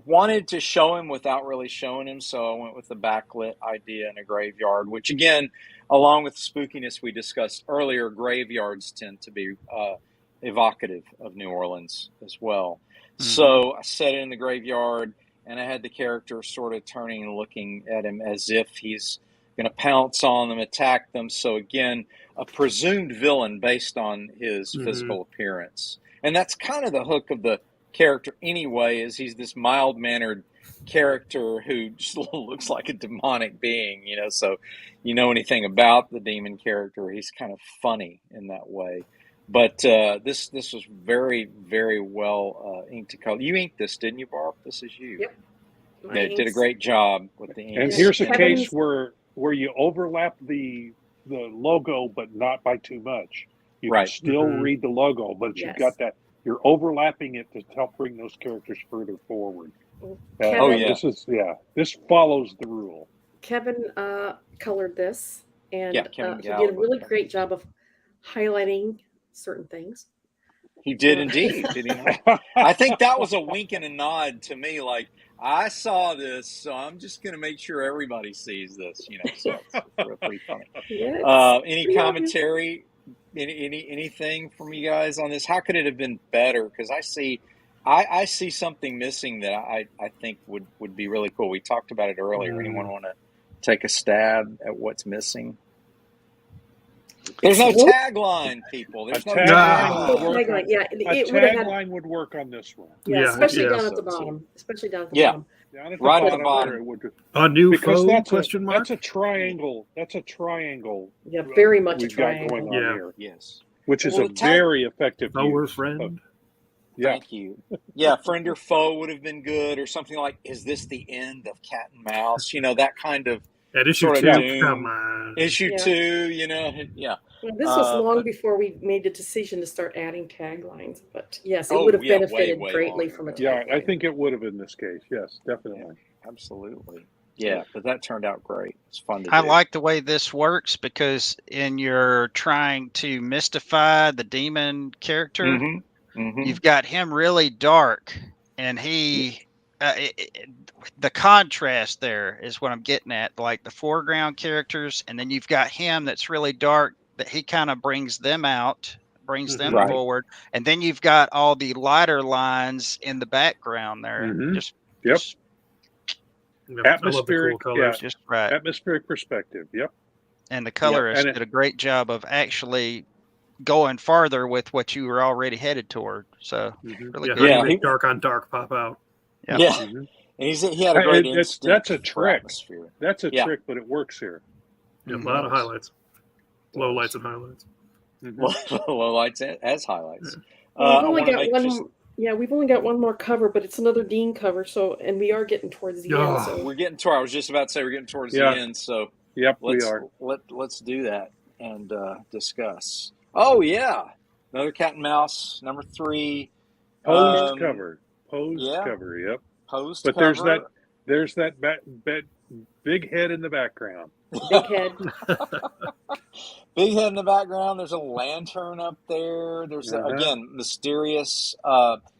[SPEAKER 1] wanted to show him without really showing him, so I went with the backlit idea in a graveyard, which again, along with the spookiness we discussed earlier, graveyards tend to be evocative of New Orleans as well. So I set it in the graveyard, and I had the character sort of turning and looking at him as if he's going to pounce on them, attack them. So again, a presumed villain based on his physical appearance. And that's kind of the hook of the character anyway, is he's this mild-mannered character who just looks like a demonic being, so anything about the demon character, he's kind of funny in that way. But this was very, very well inked to color. You inked this, didn't you, Barb? This is you.
[SPEAKER 2] Yep.
[SPEAKER 1] Yeah, did a great job with the ink.
[SPEAKER 4] And here's a case where you overlap the logo, but not by too much. You can still read the logo, but you've got that. You're overlapping it to help bring those characters further forward.
[SPEAKER 2] Kevin,
[SPEAKER 4] this follows the rule.
[SPEAKER 2] Kevin colored this. And
[SPEAKER 1] Kevin
[SPEAKER 2] he did a really
[SPEAKER 1] Galloway.
[SPEAKER 2] great job of highlighting certain things.
[SPEAKER 1] He did indeed, did he not? I think that was a wink and a nod to me, like, I saw this, so I'm just going to make sure everybody sees this, so it's pretty funny.
[SPEAKER 2] Yeah,
[SPEAKER 1] any commentary, anything from you guys on this? How could it have been better? Because I see something missing that I think would be really cool. We talked about it earlier. Anyone want to take a stab at what's missing? There's no tagline, people. There's no tagline.
[SPEAKER 2] Yeah,
[SPEAKER 4] a tagline would work on this one.
[SPEAKER 2] Yeah, especially down at the bottom. Especially down at the bottom.
[SPEAKER 4] Down at the
[SPEAKER 1] right
[SPEAKER 4] bottom,
[SPEAKER 1] at the bottom.
[SPEAKER 4] It would,
[SPEAKER 3] a new foe?
[SPEAKER 4] That's a triangle. That's a triangle.
[SPEAKER 2] Yeah, very much a
[SPEAKER 4] we've got
[SPEAKER 2] triangle.
[SPEAKER 4] going on here.
[SPEAKER 1] Yes.
[SPEAKER 4] Which is a very effective
[SPEAKER 3] foe or friend.
[SPEAKER 4] Yeah.
[SPEAKER 1] Thank you. Yeah, friend or foe would have been good, or something like, is this the end of Cat and Mouse? That kind of
[SPEAKER 3] at issue
[SPEAKER 1] sort of
[SPEAKER 3] 2,
[SPEAKER 1] doom.
[SPEAKER 3] come on.
[SPEAKER 1] Issue 2, yeah.
[SPEAKER 2] Well, this was long before we made the decision to start adding taglines, but yes, it would have benefited greatly from a tagline.
[SPEAKER 4] Yeah, I think it would have in this case. Yes, definitely.
[SPEAKER 1] Yeah, absolutely. Yeah, but that turned out great. It's fun to do.
[SPEAKER 5] I like the way this works because in your trying to mystify the demon character, you've got him really dark, and he the contrast there is what I'm getting at, like the foreground characters, and then you've got him that's really dark, that he kind of brings them out, brings them forward, and then you've got all the lighter lines in the background there. Just
[SPEAKER 4] atmospheric,
[SPEAKER 5] just right.
[SPEAKER 4] Atmospheric perspective. Yep.
[SPEAKER 5] And the colorist did a great job of actually going farther with what you were already headed toward. So really good.
[SPEAKER 3] Yeah, dark on dark pop out.
[SPEAKER 1] Yep. Yeah. And he had a great instinct.
[SPEAKER 4] That's a trick.
[SPEAKER 1] Atmosphere.
[SPEAKER 4] That's a trick, but it works here.
[SPEAKER 3] Yeah, a lot of highlights. Low lights and highlights.
[SPEAKER 1] Low lights as highlights.
[SPEAKER 2] We've only got one more cover, but it's another Dean cover. So, and we are getting towards the end. So
[SPEAKER 1] we're getting I was just about to say we're getting towards the end. So
[SPEAKER 4] we are.
[SPEAKER 1] Let's do that and discuss. Oh yeah, another Cat and Mouse, number 3.
[SPEAKER 4] Posed cover. Cover. Yep.
[SPEAKER 1] Posed
[SPEAKER 4] but
[SPEAKER 1] cover.
[SPEAKER 4] There's that big head in the background.
[SPEAKER 2] Big head.
[SPEAKER 1] Big head in the background. There's a lantern up there. There's again mysterious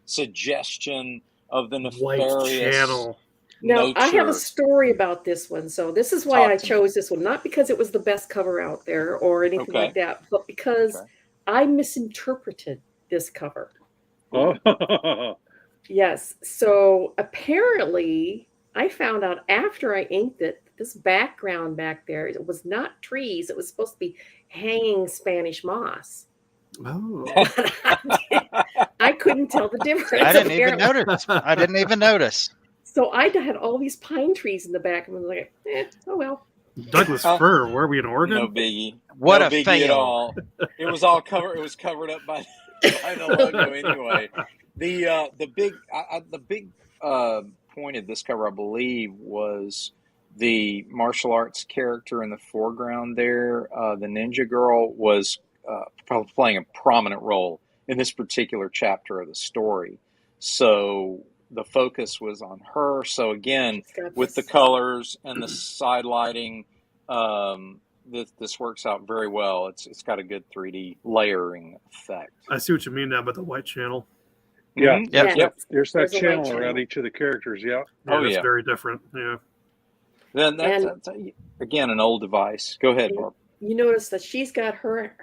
[SPEAKER 1] suggestion of the nefarious
[SPEAKER 3] channel.
[SPEAKER 2] Now I have a story about this one. So this is why I chose this one, not because it was the best cover out there or anything like that, but because I misinterpreted this cover.
[SPEAKER 4] Oh.
[SPEAKER 2] Yes. So apparently I found out after I inked it, this background back there, it was not trees. It was supposed to be hanging Spanish moss.
[SPEAKER 3] Oh.
[SPEAKER 2] I couldn't tell the difference.
[SPEAKER 5] I didn't even notice.
[SPEAKER 2] So I had all these pine trees in the back, and I was like, oh well.
[SPEAKER 3] Douglas fir. Where are we in Oregon?
[SPEAKER 1] No biggie.
[SPEAKER 5] What
[SPEAKER 1] no
[SPEAKER 5] a
[SPEAKER 1] biggie
[SPEAKER 5] fail.
[SPEAKER 1] At all. It was all covered. It was covered up by the logo anyway. The big point of this cover, I believe, was the martial arts character in the foreground there. The ninja girl was probably playing a prominent role in this particular chapter of the story. So the focus was on her. So again, with the colors and the side lighting, this works out very well. It's got a good 3D layering effect.
[SPEAKER 3] I see what you mean now about the white channel.
[SPEAKER 4] Yeah.
[SPEAKER 1] Mm-hmm.
[SPEAKER 4] Yep. There's that channel around each of the characters. Yeah.
[SPEAKER 3] It's very different. Yeah.
[SPEAKER 1] Then that's again an old device. Go ahead, Barb.
[SPEAKER 2] You notice that she's got her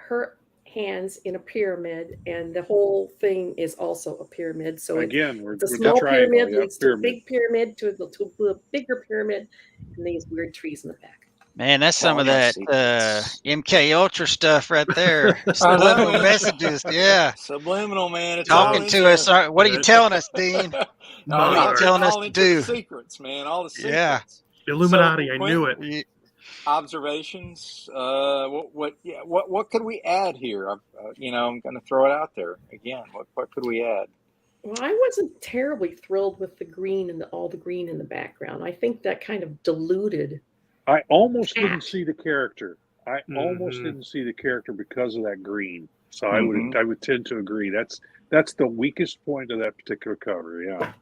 [SPEAKER 2] hands in a pyramid, and the whole thing is also a pyramid. So
[SPEAKER 4] again,
[SPEAKER 2] it's a small pyramid leads to a big pyramid to a bigger pyramid, and these weird trees in the back.
[SPEAKER 5] Man, that's some of that MK Ultra stuff right there. Subliminal messages, yeah.
[SPEAKER 1] Subliminal, man. It's
[SPEAKER 5] talking to us. What are you telling us, Dean? What are you telling us to do?
[SPEAKER 1] Secrets, man. All the secrets.
[SPEAKER 5] Yeah.
[SPEAKER 3] Illuminati. So, I knew it.
[SPEAKER 1] Observations. What could we add here? I'm going to throw it out there again. What could we add?
[SPEAKER 2] Well, I wasn't terribly thrilled with the green and all the green in the background. I think that kind of diluted.
[SPEAKER 4] I almost didn't see the character. I almost didn't see the character because of that green. So I would tend to agree. That's the weakest point of that particular cover. Yeah.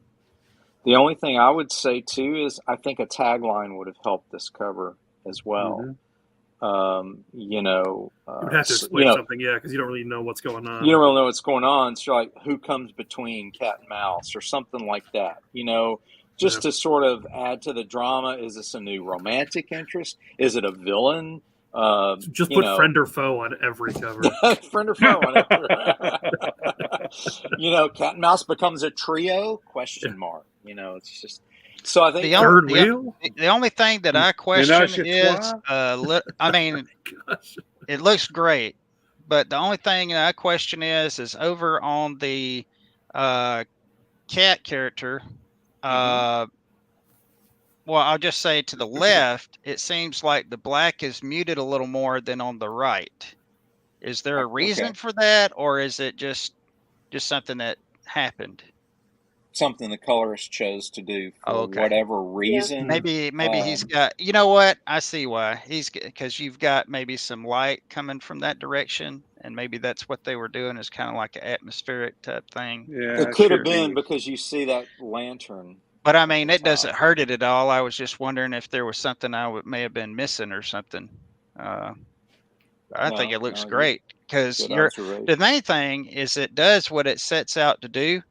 [SPEAKER 1] The only thing I would say too is I think a tagline would have helped this cover as well.
[SPEAKER 3] You would have to explain something, yeah, because you don't really know what's going on.
[SPEAKER 1] You don't really know what's going on. So like, who comes between cat and mouse or something like that, just to sort of add to the drama. Is this a new romantic interest? Is it a villain?
[SPEAKER 3] Just put friend or foe on every cover.
[SPEAKER 1] Friend or foe on every. Cat and mouse becomes a trio? Question mark. It's just. So I think
[SPEAKER 5] the only thing that I question is, it looks great, but the only thing that I question is over on the cat character. Well, I'll just say to the left, it seems like the black is muted a little more than on the right. Is there a reason for that, or is it just something that happened?
[SPEAKER 1] Something the colorist chose to do for whatever reason.
[SPEAKER 5] Maybe he's got. You know what? I see why. Because you've got maybe some light coming from that direction, and maybe that's what they were doing, is kind of like an atmospheric type thing.
[SPEAKER 1] Yeah, it could have been because you see that lantern.
[SPEAKER 5] But I mean, it doesn't hurt it at all. I was just wondering if there was something I may have been missing or something. I think it looks great because the main thing is it does what it sets out to do.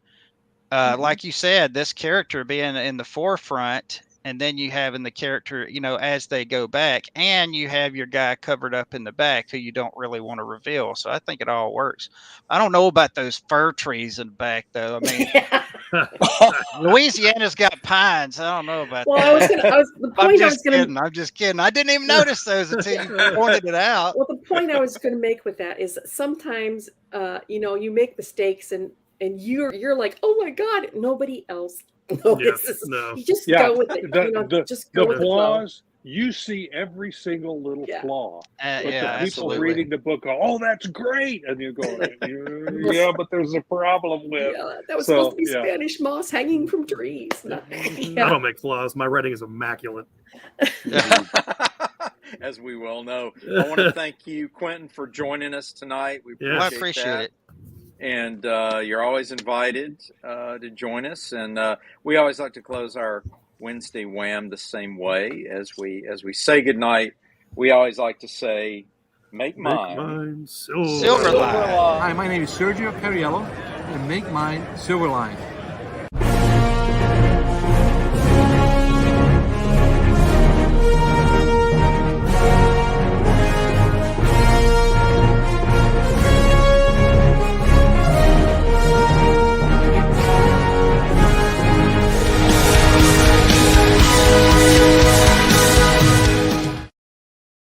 [SPEAKER 5] Like you said, this character being in the forefront, and then you have in the character, as they go back, and you have your guy covered up in the back who you don't really want to reveal. So I think it all works. I don't know about those fir trees in the back, though. I mean, Louisiana's got pines. I don't know about that. I'm just kidding. I didn't even notice those until you pointed it out.
[SPEAKER 2] Well, the point I was going to make with that is sometimes, you make mistakes and you're like, oh my God, nobody else notices. You just go with it.
[SPEAKER 4] The flaws, you see every single little flaw. But the people reading the book go, oh, that's great. And you go, yeah, but there's a problem with.
[SPEAKER 2] Yeah, that was supposed to be Spanish moss hanging from trees.
[SPEAKER 3] I don't make flaws. My writing is immaculate.
[SPEAKER 1] As we well know. I want to thank you, Quentin, for joining us tonight. We
[SPEAKER 5] appreciate it.
[SPEAKER 1] And you're always invited to join us. And we always like to close our Wednesday Wham the same way. As we say goodnight, we always like to say, make mine
[SPEAKER 3] Silverline.
[SPEAKER 6] Hi, my name is Sergio Cariello, and make mine Silverline.